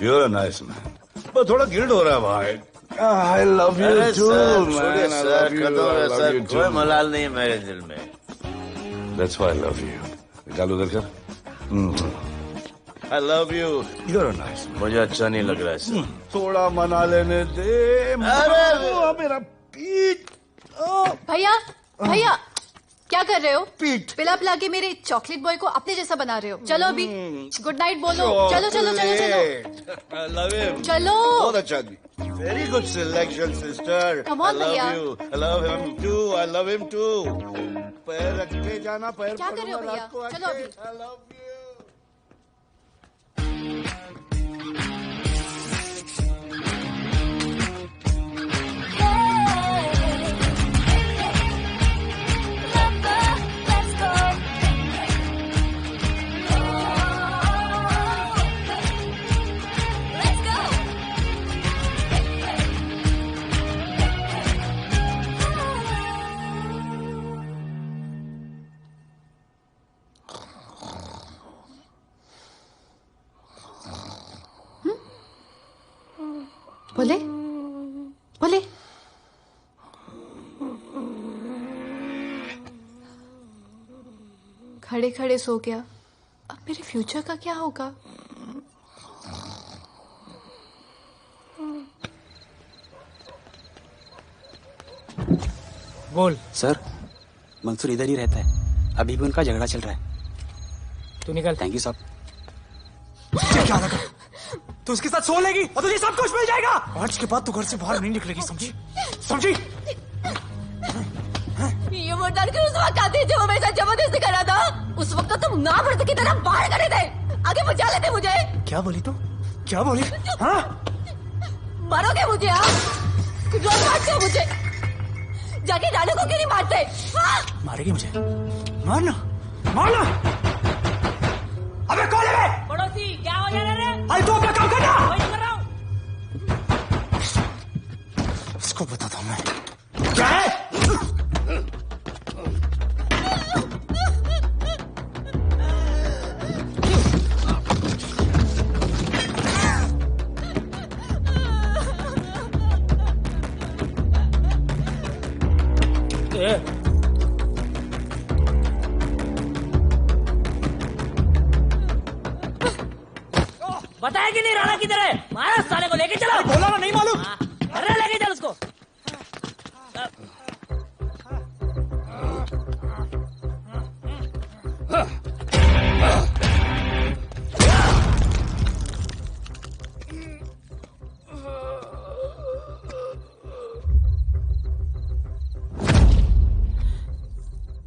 You're a nice man. पर थोड़ा गिल्ड हो रहा है भाई। I love you too, man. I love you. I love you too. कोई मलाल नहीं है मेरे दिल में। That's why I love you. निकाल उधर कर। I love you. You're a nice man. मुझे अच्छा नहीं लग रहा है सर। थोड़ा मना लेने दे। मेरा पीठ। भैया, भैया, क्या कर रहे हो? पीठ पिला पिला के मेरे चॉकलेट बॉय को अपने जैसा बना रहे हो। चलो अभी गुड नाइट बोलो। चलो चलो चलो चलो। I love him. चलो। बहुत अच्छा आदमी। Very good selection, sister. Come on, I love भैया। you. I love him too. I love him too. पैर रख के जाना, पैर क्या कर रहे हो भैया? चलो अभी। I love you. बोले बोले। खड़े खड़े सो गया। अब मेरे फ्यूचर का क्या होगा? बोल। सर, मंसूर इधर ही रहता है। अभी भी उनका झगड़ा चल रहा है। तू निकल। थैंक यू साहब। क्या लगा? तू उसके साथ सो लेगी और तुझे सब कुछ मिल जाएगा। आज के बाद तू घर से बाहर नहीं निकलेगी, समझी? समझी? ये वो डर के उस वक्त आती जो मेरे साथ जबरदस्ती कर रहा था। उस वक्त तुम ना भरते की तरह बाहर करे थे, आगे बचा लेते मुझे। क्या बोली तू? क्या बोली? हाँ? मारोगे मुझे? आप कुछ और मारते हो मुझे। जाके राणा को क्यों नहीं मारते? हाँ? मारेगी मुझे? मारना, मारना। अबे कौन है? पड़ोसी क्या हो जा रहा है? अरे तू अपना काम करना। वही कर रहा हूँ। इसको बताता हूँ मैं। क्या है? बताया कि नहीं राणा किधर है? मारा साले को, लेके चलो। बोला ना, नहीं मालूम। अरे लेके चल उसको।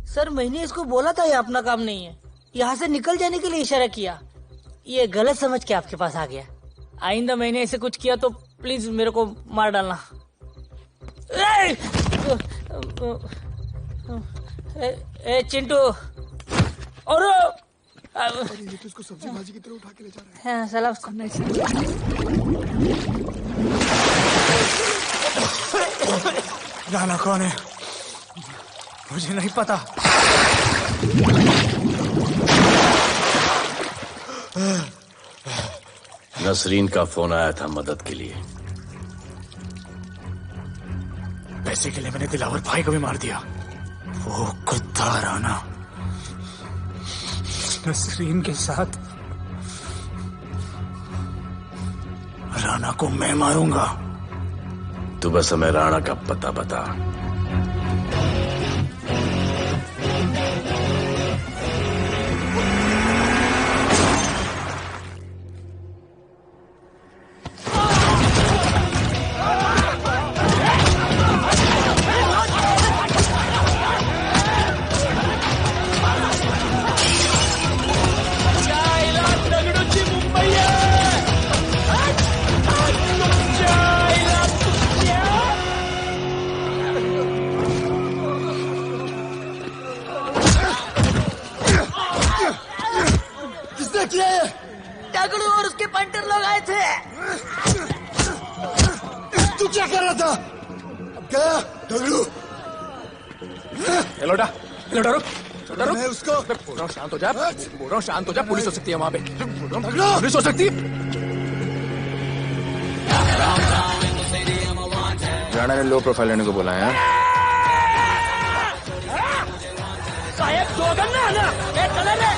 सर मैंने इसको बोला था ये अपना काम नहीं है, यहाँ से निकल जाने के लिए इशारा किया, ये गलत समझ के आपके पास आ गया। आइंदा मैंने ऐसे कुछ किया तो प्लीज मेरे को मार डालना। ए चिंटू और ये तो इसको सब्जी भाजी की तरह उठा के ले जा रहा है। हाँ साला उसको राणा कौन है मुझे नहीं पता। नसरीन का फोन आया था मदद के लिए। पैसे के लिए मैंने दिलावर भाई को भी मार दिया। वो कुत्ता राणा नसरीन के साथ। राणा को मैं मारूंगा। तू बस हमें राणा का पता बता। दगड़ू और उसके पंटर लोग आए थे। तू क्या कर रहा था? अब गया दगड़ू। लोटा लोटा रुक रुक। मैं उसको बोल रहा हूँ शांत हो जा। बोल रहा हूँ शांत हो जा। पुलिस हो सकती है वहाँ पे। पुलिस हो सकती है। राणा ने लो प्रोफाइल लेने को बोला है। साहेब जोगन ना ना ये कलर है।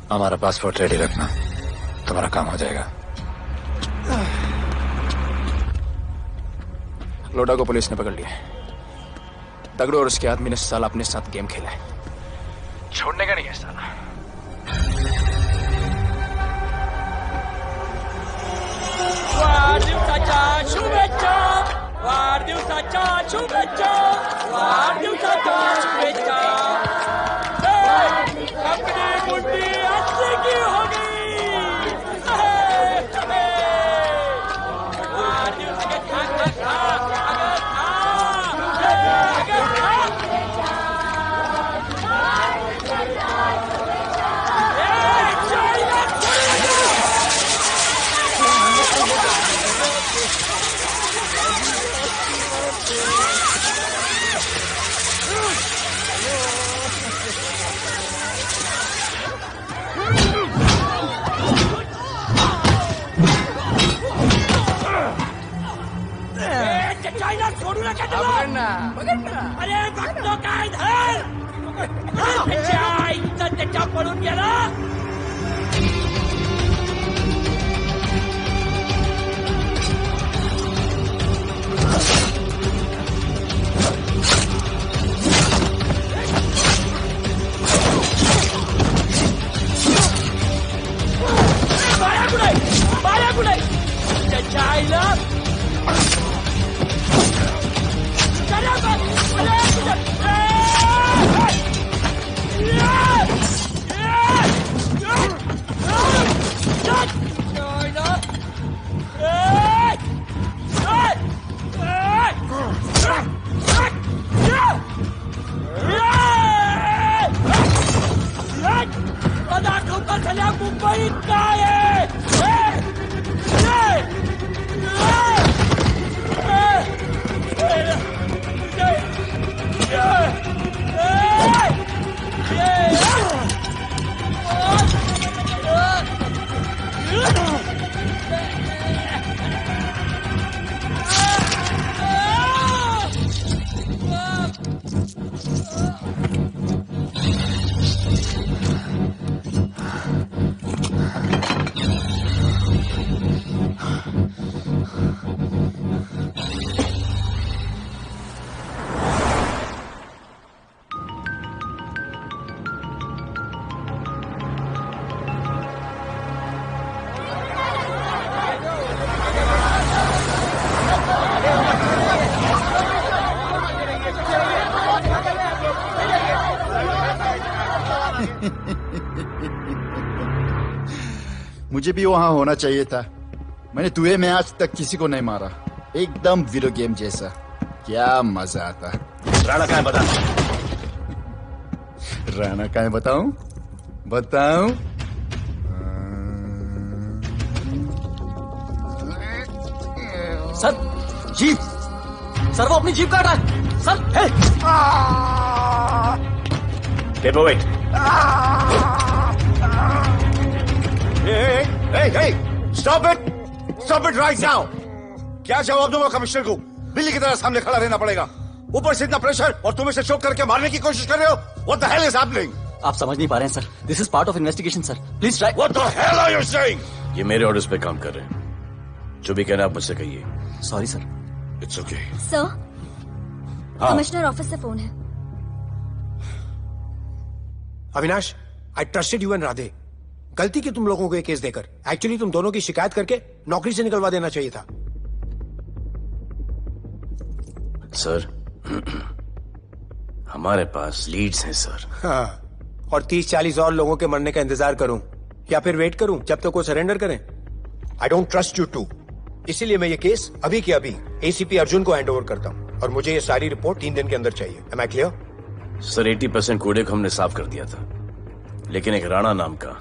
हमारा पासपोर्ट रेडी रखना, तुम्हारा काम हो जाएगा। लोडा को पुलिस ने पकड़ लिया। दगड़ू और उसके आदमी ने साला अपने साथ गेम खेला है। छोड़ने का नहीं है साला। वाढदिवसाच्या शुभेच्छा, वाढदिवसाच्या शुभेच्छा, वाढदिवसाच्या शुभेच्छा। अपनी मुट्ठी अच्छी की होगी। वाढदिवस के खा खा खा अगर खा पकड़ना पकड़ना। अरे भक्तों का इधर अच्छा पडून गेला। बाया कुठे त्याच्या आईला दाखवता झाल्या मुंबईत काय मुझे भी वहां होना चाहिए था। मैंने तुझे में आज तक किसी को नहीं मारा। एकदम वीडियो गेम जैसा। क्या मजा आता। राणा कहाँ है बता। राणा कहाँ है बताऊं? बताऊं? सर जीप सर वो अपनी जीप काट रहा है sir. Wait Hey, stop it right now! क्या जवाब दूंगा कमिश्नर को? बिल्ली की तरह सामने खड़ा रहना पड़ेगा। ऊपर से इतना प्रेशर और तुम इसे चोक करके मारने की कोशिश कर रहे हो। What the hell is happening? आप समझ नहीं पा रहे हैं sir. This is part of investigation sir. Please try. What the hell are you saying? ये मेरे ऑर्डर्स पे काम कर रहे हैं। जो भी कहना आप मुझसे कहिए। Sorry sir. It's okay. Sir commissioner office से फोन है। अविनाश, आई ट्रस्टेड यू एंड राधे। गलती की तुम लोगों को ये केस देकर। एक्चुअली तुम दोनों की शिकायत करके नौकरी से निकलवा देना चाहिए था। सर हमारे पास लीड्स हैं सर। हाँ, और 30-40 और लोगों के मरने का इंतजार करूं या फिर वेट करूं जब तक वो सरेंडर करें? I don't trust you too. इसीलिए मैं ये केस अभी के अभी एसीपी अर्जुन को हैंड ओवर करता हूं और मुझे ये सारी रिपोर्ट 3 दिन के अंदर चाहिए। M I clear? सर 80% कूड़े को हमने साफ कर दिया था, लेकिन एक राणा नाम का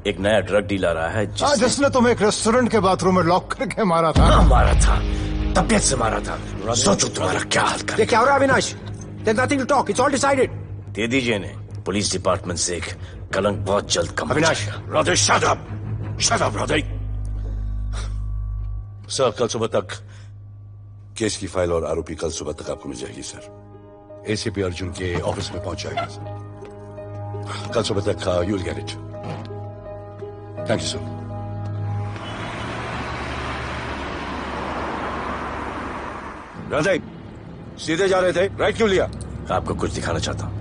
एक नया ड्रग डीलर आया है जिसने तुम्हें एक रेस्टोरेंट के बाथरूम में लॉक करके मारा था। हाँ, मारा था, तबियत से मारा था। सोचो तुम्हारा क्या हाल कर। ये क्या हो रहा है Avinash? There's nothing to talk. It's all decided. दे दीजिए इन्हें। पुलिस डिपार्टमेंट से एक कलंक बहुत जल्द कम। Avinash, Radhe shut up, Radhe. Sir कल सुबह तक केस की फाइल और आरोपी कल सुबह तक आपको मिल जाएगी सर। एसीपी अर्जुन के ऑफिस में पहुंच जाएगी सर। कल सुबह तक you will get it. Thank you sir. Radhe सीधे जा रहे थे, राइट क्यों लिया? आपको कुछ दिखाना चाहता हूं।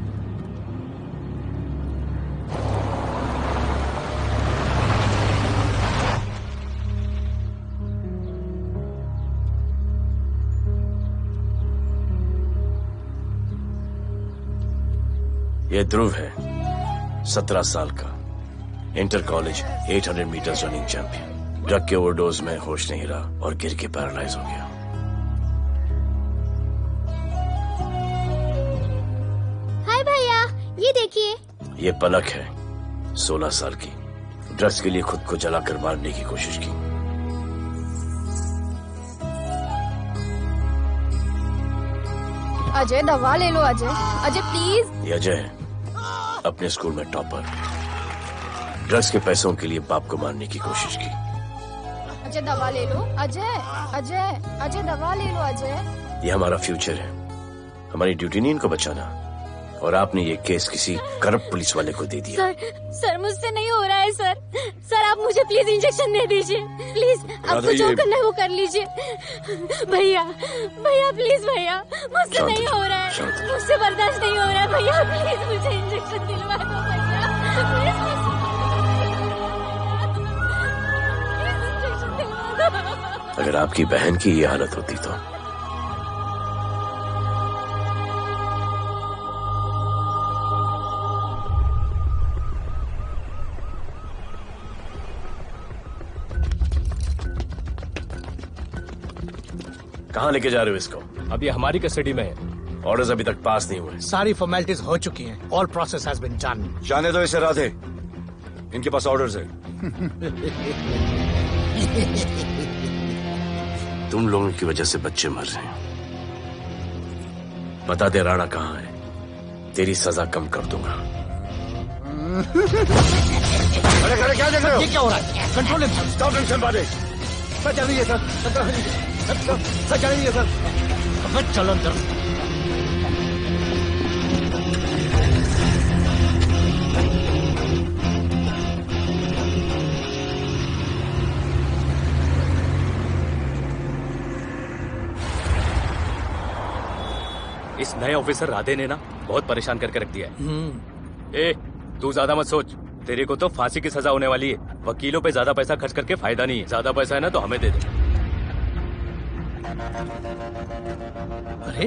ये ध्रुव है, 17 साल का, inter college 800 metre running champion. Drug के ओवरडोज में होश नहीं रहा और गिर के पैरालाइज हो गया। हाय भैया, ये देखिए। ये पलक है, 16 साल की। ड्रग्स के लिए खुद को जलाकर मारने की कोशिश की। अजय दवा ले लो। अजय, अजय प्लीज। ये अजय है, अपने स्कूल में टॉपर। ड्रग्स के पैसों के लिए बाप को मारने की कोशिश की। अजय दवा ले लो। अजय, अजय, अजय दवा ले लो। अजय ये हमारा फ्यूचर है, हमारी ड्यूटी नहीं इनको बचाना। और आपने ये केस किसी करप्ट पुलिस वाले को दे दिया। सर मुझसे नहीं हो रहा है सर। सर आप मुझे प्लीज इंजेक्शन दे दीजिए, प्लीज। आपको जो करना है वो कर लीजिए। भैया भैया प्लीज भैया, मुझसे नहीं हो रहा है, मुझसे बर्दाश्त नहीं हो रहा है भैया, प्लीज मुझे इंजेक्शन दिलवा दो भैया, प्लीज। अगर आपकी बहन की ये हालत होती तो कहाँ लेके जा रहे हो इसको? अभी हमारी कस्टडी में है। ऑर्डर्स अभी तक पास नहीं हुए। सारी फॉर्मेलिटीज हो चुकी हैं। All process has been done. जाने दो इसे राधे, इनके पास ऑर्डर्स है। तुम लोगों की वजह से बच्चे मर रहे हैं। बता दे राणा कहाँ है, तेरी सजा कम कर दूंगा। अरे क्या देख रहे हो? ये क्या हो रहा है? Control it. स्टॉप टेंशन बारे। सर चल रही है सर चल रही है सर। अब चलो अंदर। इस नए ऑफिसर राधे ने ना बहुत परेशान करके रख दिया है। ए, तू ज्यादा मत सोच, तेरे को तो फांसी की सजा होने वाली है। वकीलों पे ज्यादा पैसा खर्च करके फायदा नहीं है। ज्यादा पैसा है ना तो हमें दे दे। अरे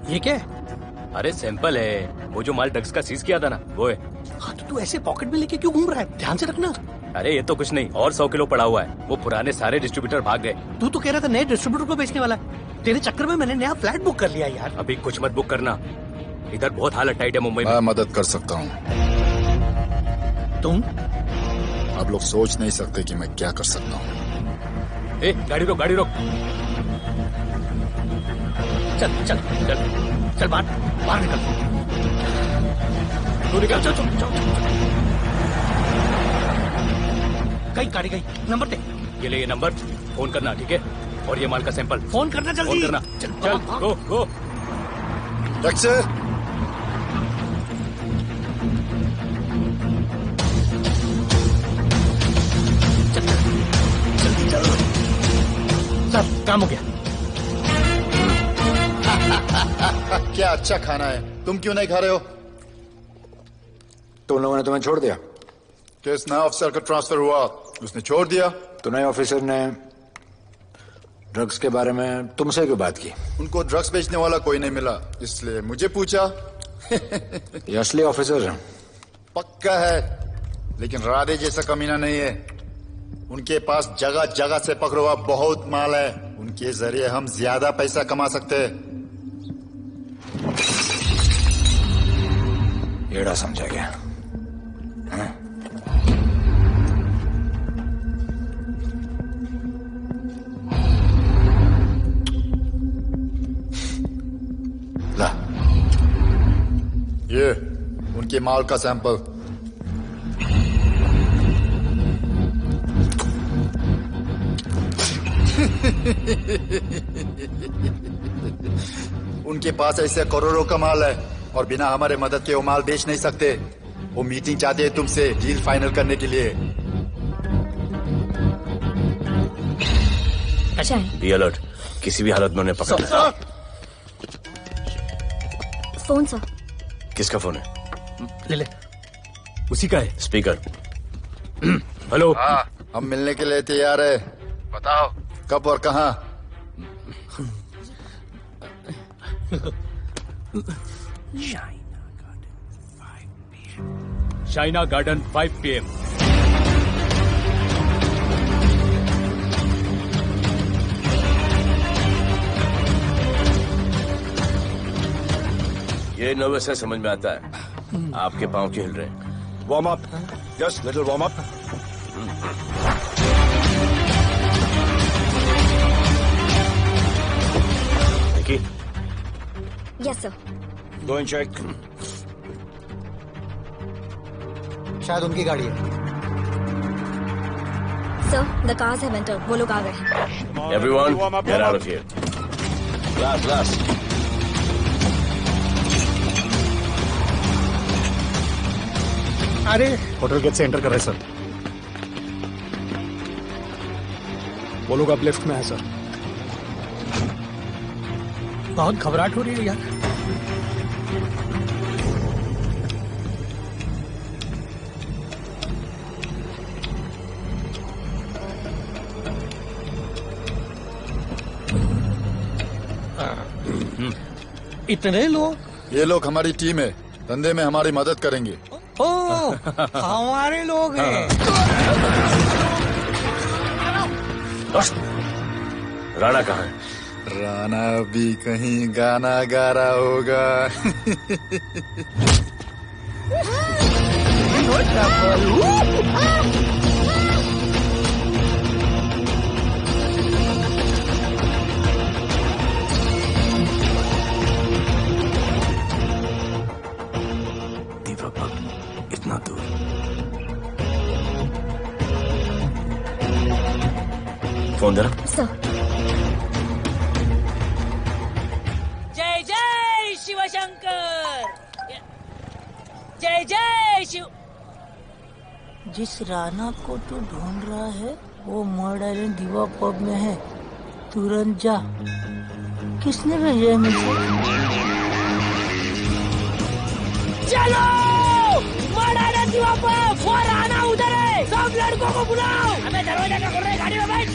ये क्या है? अरे सैंपल है, वो जो माल ड्रग्स का सीज किया था ना वो है। हाँ तो तू ऐसे पॉकेट में लेके क्यों घूम रहा है? ध्यान से रखना। अरे ये तो कुछ नहीं, और 100 किलो पड़ा हुआ है। वो पुराने सारे डिस्ट्रीब्यूटर भाग गए। तू तो कह रहा था नए डिस्ट्रीब्यूटर को बेचने वाला है। तेरे चक्कर में मैंने नया फ्लैट बुक कर लिया यार। अभी कुछ मत बुक करना, इधर बहुत हालत टाइट है मुंबई में। मैं मदद कर सकता हूँ। तुम? आप लोग सोच नहीं सकते कि मैं क्या कर सकता हूँ। ए, गाड़ी रोक, गाड़ी रोक। चल चल चल चल बाहर निकल। तू निकल। चल चल चल। कहीं गाड़ी गई, नंबर दे। ये ले ये नंबर, फोन करना ठीक है? और ये माल का सैंपल फोन करना जल्दी। फोन करना। चल चल गो गो। टैक्सी। सर काम हो गया। क्या अच्छा खाना है, तुम क्यों नहीं खा रहे हो? तो उन लोगों ने तुम्हें छोड़ दिया? केस नया ऑफिसर का ट्रांसफर हुआ, उसने छोड़ दिया। तो नए ऑफिसर ने ड्रग्स के बारे में तुमसे क्यों बात की? उनको ड्रग्स बेचने वाला कोई नहीं मिला, इसलिए मुझे पूछा। ये असली ऑफिसर है? पक्का है, लेकिन राधे जैसा कमीना नहीं है। उनके पास जगह जगह से पकड़ा हुआ बहुत माल है, उनके जरिए हम ज्यादा पैसा कमा सकते हैं। एड़ा समझा गया? हाँ? ला, ये उनके माल का सैंपल। उनके पास ऐसे करोड़ों का माल है और बिना हमारे मदद के वो माल बेच नहीं सकते। वो मीटिंग चाहते हैं तुमसे डील फाइनल करने के लिए। बी अलर्ट, किसी भी हालत में उन्हें पकड़ना। Phone sir. किसका फोन है? ले ले, उसी का है। स्पीकर। हेलो। हाँ, हम मिलने के लिए तैयार है, बताओ कब और कहाँ? Shaina garden 5 PM। ये नर्वस है, समझ में आता है। आपके पांव क्यों हिल रहे हैं? Warm up, just little warm up. Nikki. Yes sir. Go and check. शायद उनकी गाड़ी है। Sir the cars have entered, वो लोग आ गए हैं। Everyone, get out of here. Glass glass. अरे होटल गेट से एंटर कर रहे सर। वो लोग अब लेफ्ट में है सर। बहुत घबराहट हो रही है यार। इतने लोग? ये लोग हमारी टीम है, धंधे में हमारी मदद करेंगे। ओ, हमारे लोग हैं। राणा कहाँ है? राणा भी कहीं गाना गा रहा होगा। इतना दूर। फोन दे रहा। जय जय शिवशंकर, जय जय शिव। जिस राणा को तू ढूंढ रहा है वो मर्ड आइलैंड दीवा पब में है, तुरंत जा। किसने भेजा है मुझे? चलो मर्ड आइलैंड दीवा पब, वो राणा उधर है, सब लड़कों को बुलाओ। हमें दरवाजा का खोल रहे, गाड़ी में बैठ।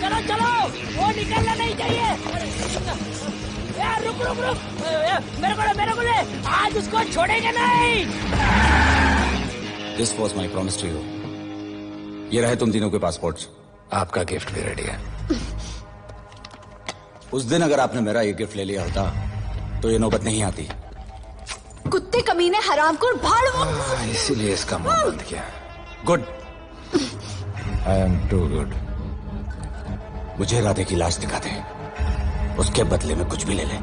चलो चलो, वो निकलना नहीं चाहिए। यार रुक रुक रुक, मेरे को ले, आज उसको छोड़ेंगे नहीं। This was my promise to you. ये रहे तुम तीनों के पासपोर्ट्स। आपका गिफ्ट भी रेडी है। उस दिन अगर आपने मेरा ये गिफ्ट ले लिया होता तो ये नौबत नहीं आती। कुत्ते कमीने हरामखोर भाड़ू। इसीलिए इसका मुंह बंद किया। Good. I am too good. मुझे राधे की लाश दिखा दे, उसके बदले में कुछ भी ले ले।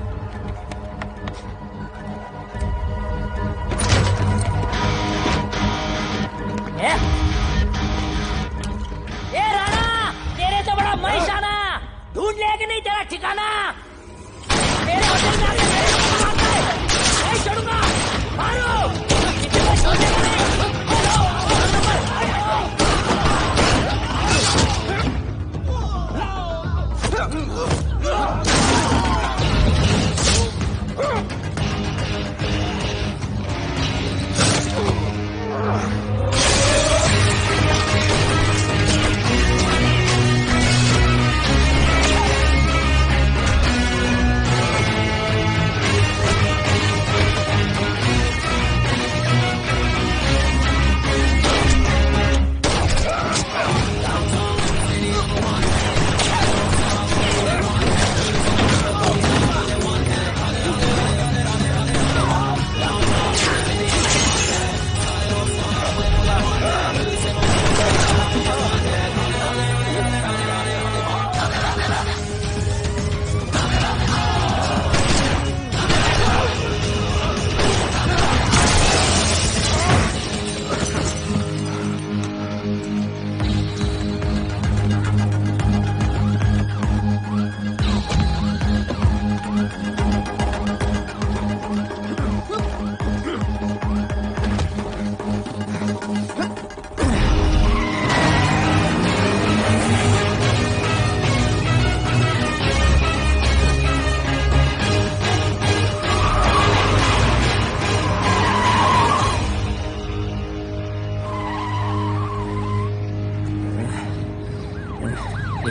ए राणा, तेरे तो बड़ा मैशाना, ढूंढ ले कि नहीं तेरा ठिकाना। तेरे होटल में आके मेरे को मारता है, नहीं छोड़ूंगा, मारो। किसी को छोड़ेगा नहीं।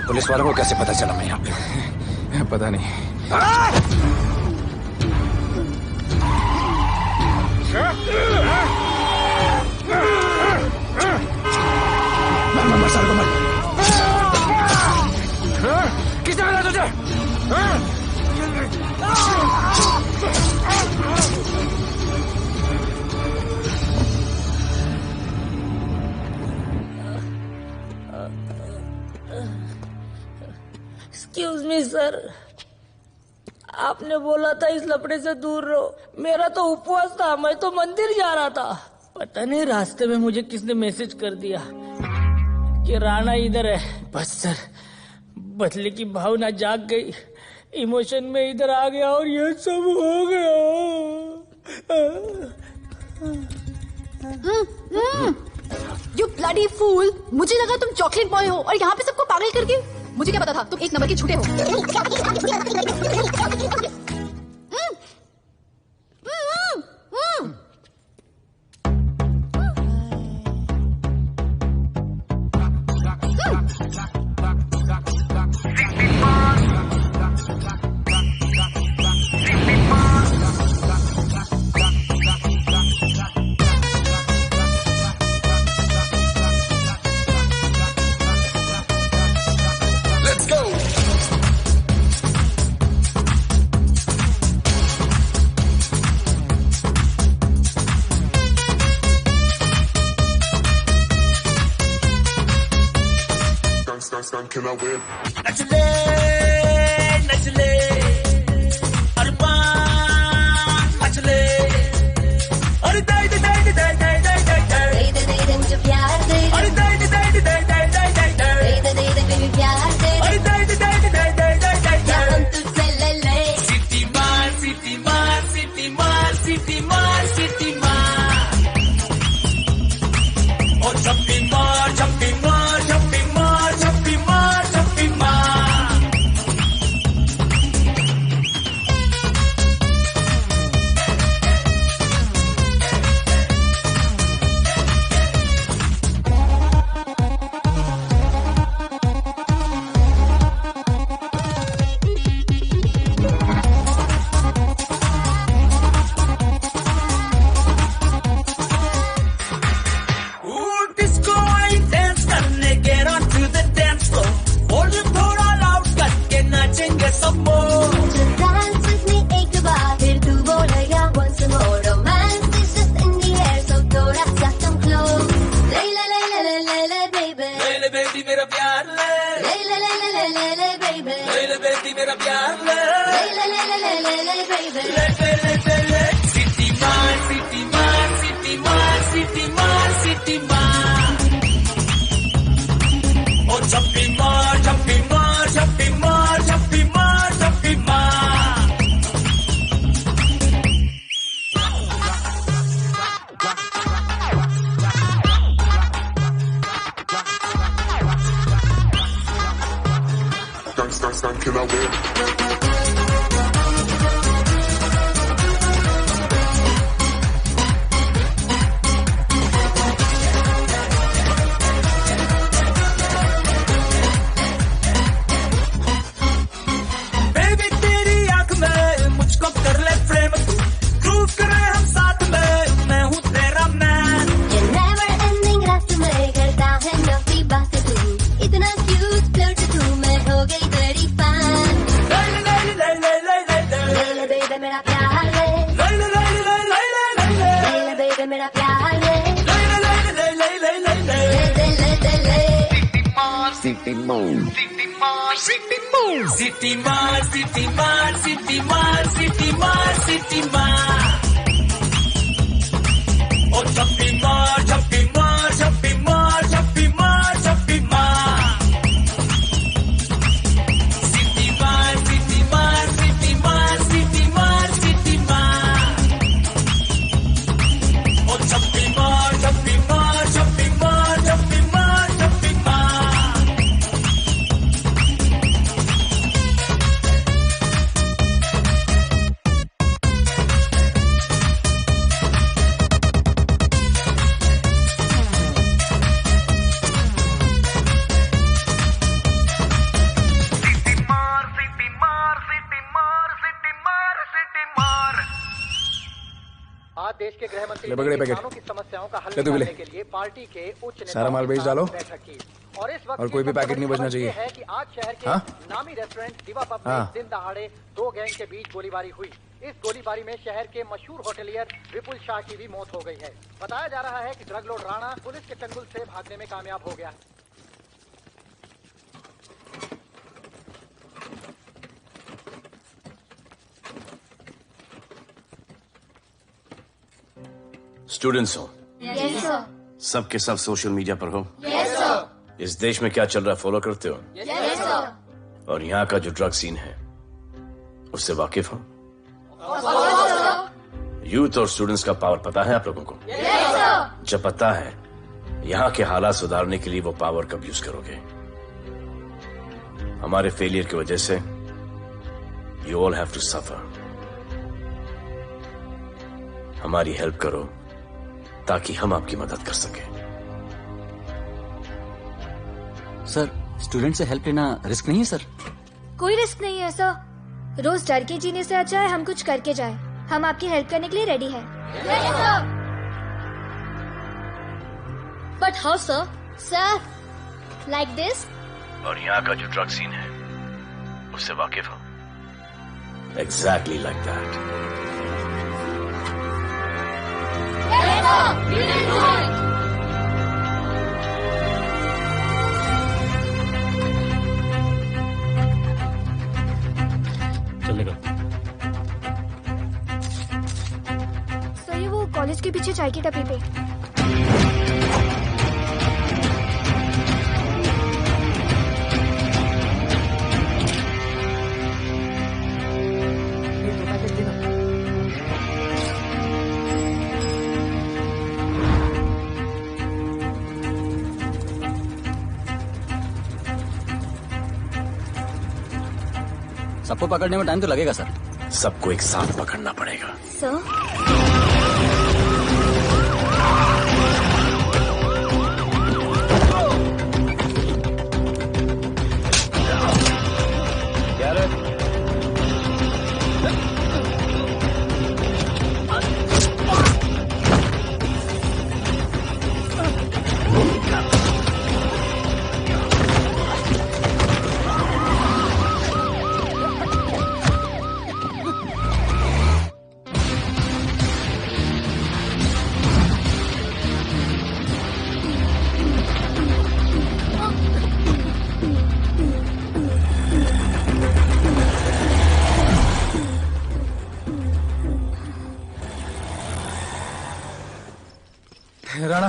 पुलिस वालों को कैसे पता चला मैं यहाँ पे? पता नहीं। मर साल को मर। किसने मिला तुझे? एक्सक्यूज मी सर, आपने बोला था इस लफड़े से दूर रहो। मेरा तो उपवास था, मैं तो मंदिर जा रहा था। पता नहीं रास्ते में मुझे किसने मैसेज कर दिया कि राणा इधर है। बस सर, बदले की भावना जाग गई, इमोशन में इधर आ गया और ये सब हो गया। You bloody fool! मुझे लगा तुम चॉकलेट बॉय हो और यहाँ पे सबको पागल करके। मुझे क्या पता था तुम एक नंबर के झूठे हो। Can I win? नचले नचले अरमान नचले अरे दाई दाई दाई दाई दाई दाई दाई दाई दाई मुझे प्यार दे अरे दाई दाई दाई दाई दाई दाई दाई दाई दाई बेबी प्यार दे अरे दाई दाई दाई दाई दाई दाई दाई क्या हम तुझसे ले ले सिटी मार सिटी मार सिटी मार सिटी मार सिटी मार और जंपी मार जंपी मार जंपी मार जंपी मार जंपी मार डिस्को आई डांस करने get on to the dance floor volume थोड़ा लाउड करके नाचेंगे सब Just dance with me एक बार फिर तू बोलेगा once more romance is just in the air so थोड़ा सा come close ले ले ले ले ले ले ले baby ले ले बेबी मेरा प्यार ले ले ले ले ले ले ले ले baby ले ले बेबी मेरा प्यार ले ले ले ले ले ले ले ले baby ले ले ले ले ले सिटी मार सिटी मार सिटी मार सिटी मार सिटी मार और जंपी मार जंपी मार जंपी मार जंपी मार जंपी मार Can I win? बेबी तेरी आंख में मुझको कर ले फ्रेम तू प्रूव करे हम साथ में मैं हूँ तेरा मैन ये never ending रात में करता है नफी बातें तू इतना cute flirt तू मैं हो गई तेरी fan ले ले ले ले ले ले ले ले ले ले baby मेरा प्यार ले ले ले ले ले ले ले ले ले ले baby मेरा प्यार ले ले ले ले ले ले ले ले ले ले ले ले सिटी मार सिटी मार सिटी मार सिटी मार सिटी मार सिटी मार सिटी मार और जंपी मार जंपी मार जंपी मार जंपी मार जंपी मार सिटी मार सिटी मार सिटी मार सिटी मार सिटी मार और जंपी मार जंपी मार जंपी मार जंपी मार जंपी मार आज देश के गृह मंत्री ले पकड़े ने पैकेट। किसानों की समस्याओं का हल ले तू भी ले। निकालने के लिए पार्टी के उच्च नेताओं सारा माल के बेच साथ डालो। बैठक की। और इस वक्त और कोई भी पैकेट नहीं बचना चाहिए। है कि आज शहर के हाँ? नामी रेस्टोरेंट दिवा पब में हाँ। दिन दहाड़े दो गैंग के बीच गोलीबारी हुई। इस गोलीबारी में शहर के मशहूर होटलियर विपुल शाह की भी मौत हो गई है। बताया जा रहा है कि ड्रग लॉर्ड राणा पुलिस के चंगुल से भागने में कामयाब हो गया। स्टूडेंट्स हो Yes sir सब के सब सोशल मीडिया पर हो Yes sir इस देश में क्या चल रहा है फॉलो करते हो Yes sir और यहाँ का जो ड्रग सीन है उससे वाकिफ हो? यूथ और स्टूडेंट्स का पावर पता है आप लोगों को? जब पता है, यहाँ के हालात सुधारने के लिए वो पावर कब यूज करोगे? हमारे फेलियर की वजह से you all have to suffer. हमारी हेल्प करो ताकि हम आपकी मदद कर सकें। सर, स्टूडेंट से हेल्प लेना रिस्क नहीं है सर? कोई रिस्क नहीं है सर। रोज डर के जीने से अच्छा है हम कुछ करके जाए। हम आपकी हेल्प करने के लिए रेडी हैं। But how sir? Sir, like this. और यहाँ का जो ड्रग सीन है उससे वाकिफ हो? Exactly like that. चलेगा। सर, ये वो कॉलेज के पीछे चाय की टपरी पे। सबको पकड़ने में टाइम तो लगेगा सर। सबको एक साथ पकड़ना पड़ेगा। सर, राणा,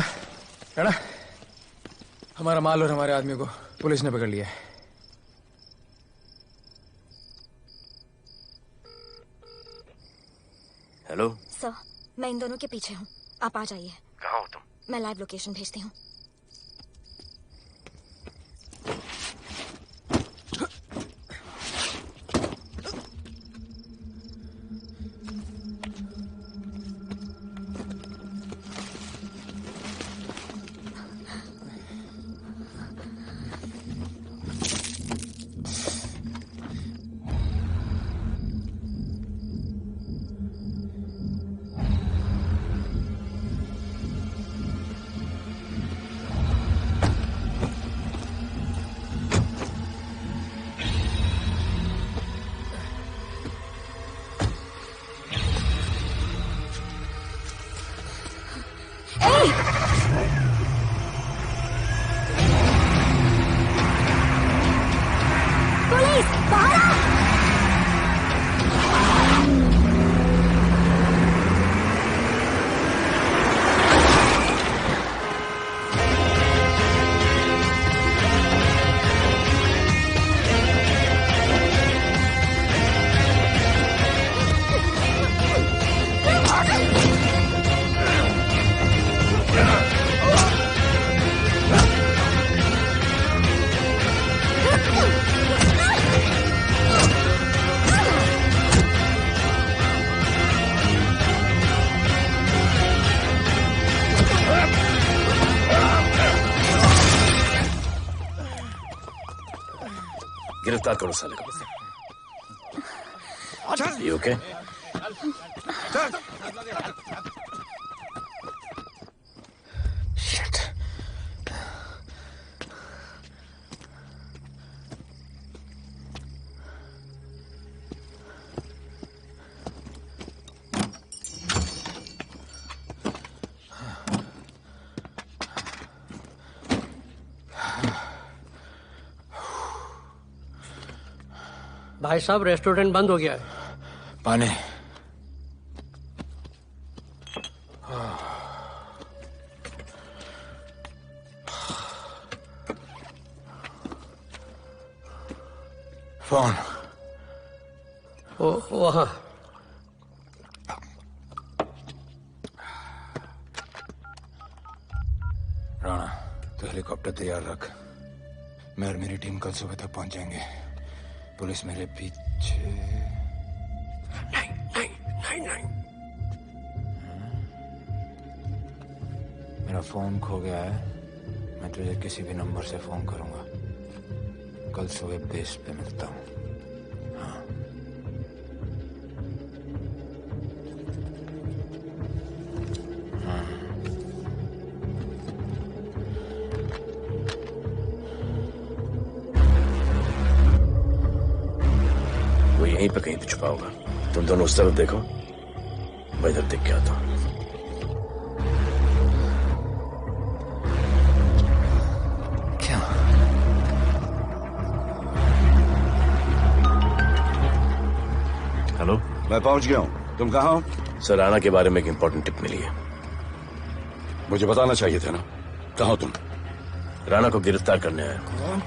राणा, हमारा माल और हमारे आदमी को पुलिस ने पकड़ लिया है। हेलो सर, मैं इन दोनों के पीछे हूँ। आप आ जाइए। कहाँ हो तुम? मैं लाइव लोकेशन भेजती हूँ। गिरफ्तार करो साले को। You okay? Shit. भाई साहब, रेस्टोरेंट बंद हो गया है। पानी। फोन वहाँ। राणा, तो हेलीकॉप्टर तैयार रख। मैं और मेरी टीम कल सुबह तक पहुंच जाएंगे। पुलिस मेरे पीछे नहीं। मेरा फोन खो गया है। मैं तुझे किसी भी नंबर से फोन करूंगा। कल सुबह बेस पे मिलता हूँ। हाँ। वो यहीं पे कहीं पे छुपा होगा। तुम दोनों उस तरफ देखो, मैं इधर देख के आता हूँ। हेलो, मैं पहुंच गया हूं। तुम कहाँ हो? सर, राणा के बारे में एक इंपॉर्टेंट टिप मिली है। मुझे बताना चाहिए था ना। कहाँ हो तुम? राणा को गिरफ्तार करने आया। कौन?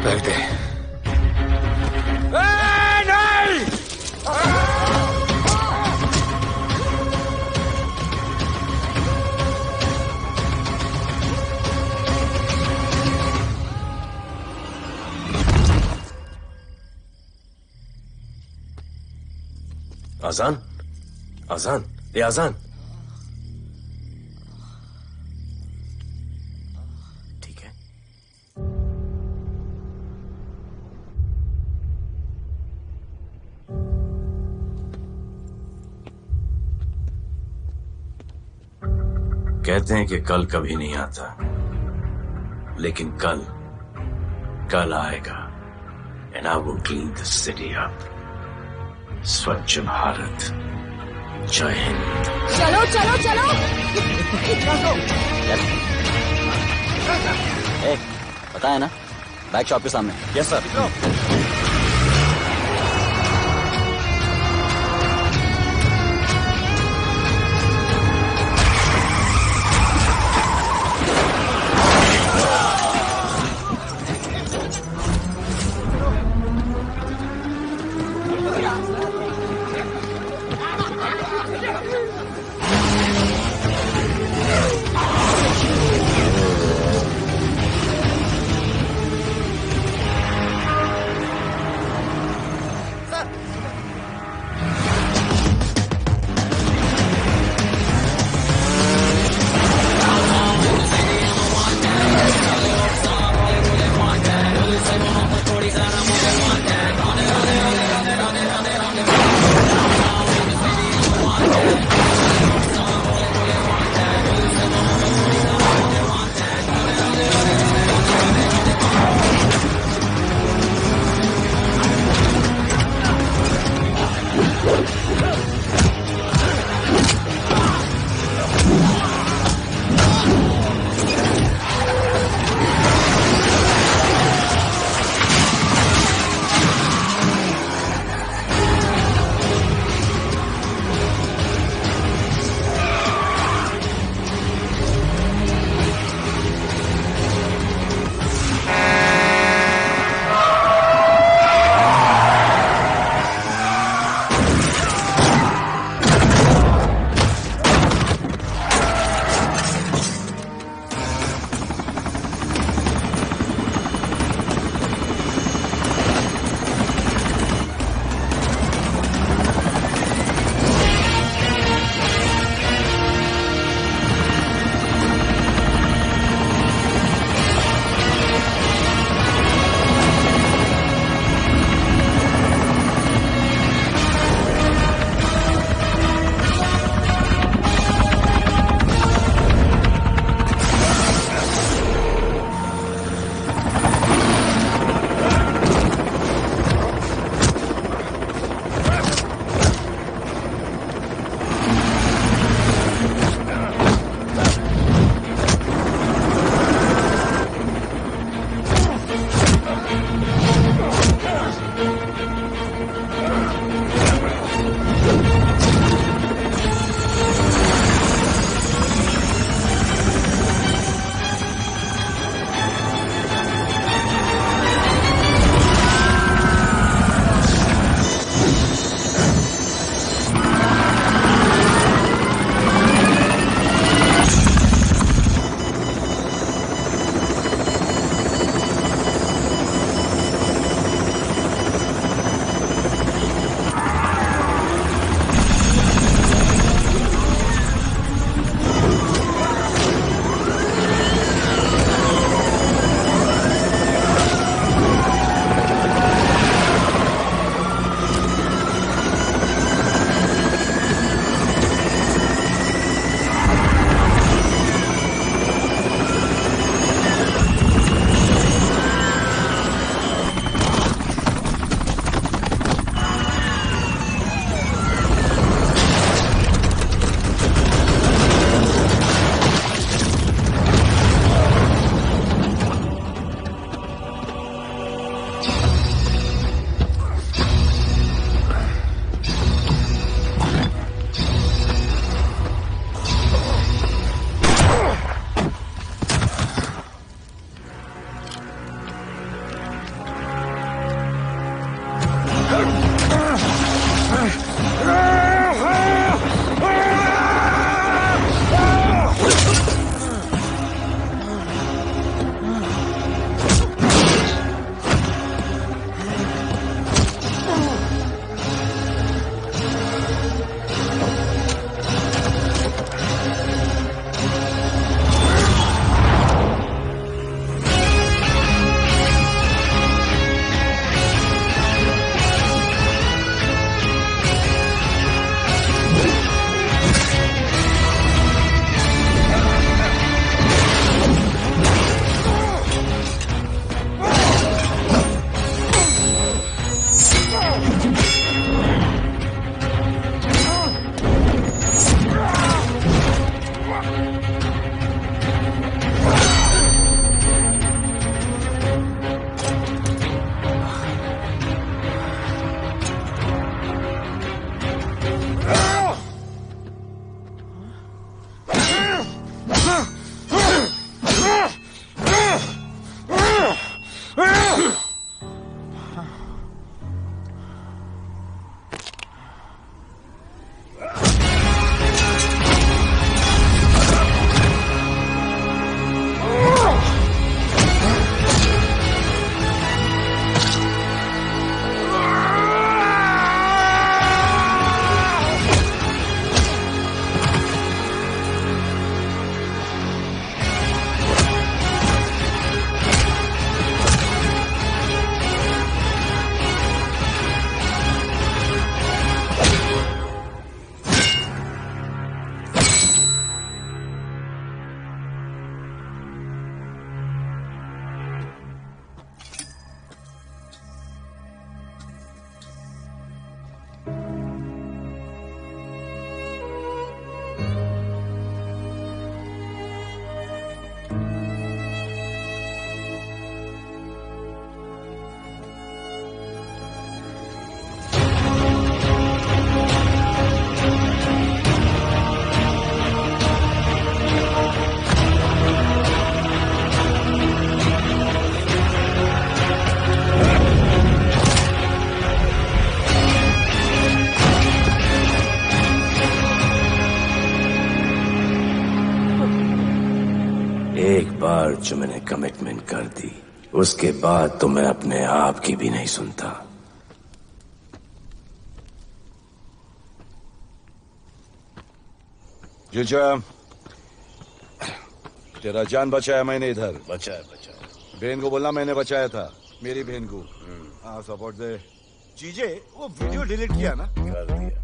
बैठ दे। आजान, आजान, ये आजान। ठीक है। कहते हैं कि कल कभी नहीं आता, लेकिन कल आएगा। And I will clean the city up. स्वच्छ भारत। जय हिंद। चलो चलो चलो। पता है ना, बैक शॉप के सामने। Yes sir. बार जो मैंने कमिटमेंट कर दी, उसके बाद तो मैं अपने आप की भी नहीं सुनता। जीजा, तेरा जान बचाया मैंने इधर। बचाया। बहन को बोलना मैंने बचाया था, मेरी बहन को। हाँ, सपोर्ट दे। जीजे, वो वीडियो डिलीट किया ना? कर दिया।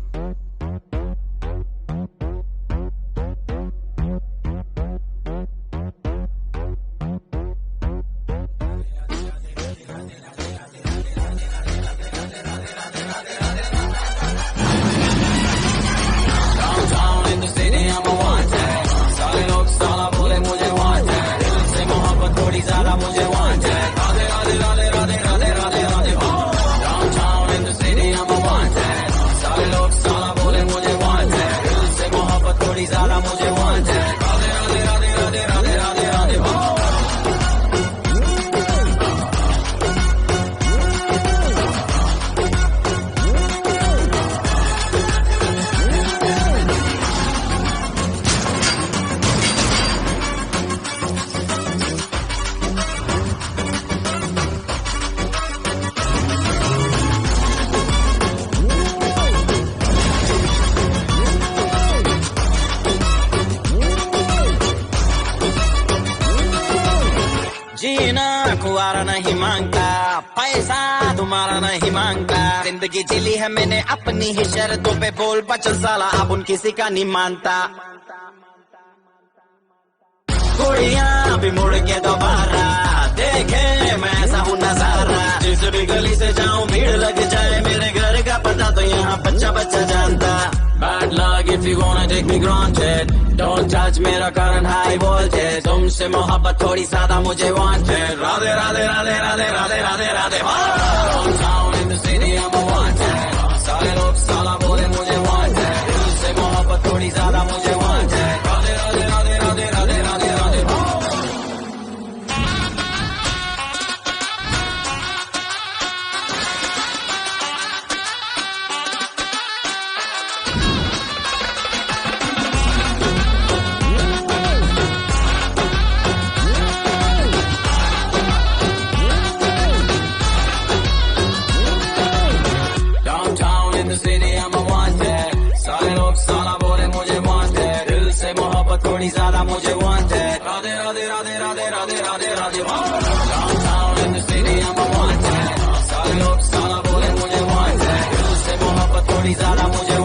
नहीं मांगता, पैसा तुम्हारा नहीं मांगता, जिंदगी जिली है मैंने अपनी ही शर्तों पे, बोल बचल साला अब उन किसी का नहीं मानता। कुड़ियां भी मुड़ के दोबारा देखे मैं ऐसा हूँ नजारा, जिस भी गली से जाऊं भीड़ लग जाए, मेरे घर का पता तो यहाँ बच्चा बच्चा जानता। Bad luck if you gonna take me granted, don't touch मेरा current high voltage, तुमसे मोहब्बत थोड़ी ज्यादा मुझे wanted, Radhe Radhe Radhe Radhe Radhe Radhe Radhe. Downtown in the city I'm a wanted, सारे लोग साला बोले मुझे wanted, तुमसे मोहब्बत थोड़ी ज्यादा मुझे wanted, राधे राधे राधे राधे राधे राधे राधे। थोड़ी ज्यादा मुझे wanted, Radhe Radhe Radhe Radhe Radhe Radhe Radhe. Downtown in the city I'm a wanted, सारे लोग साला बोले मुझे wanted, दिल से मोहब्बत थोड़ी ज्यादा मुझे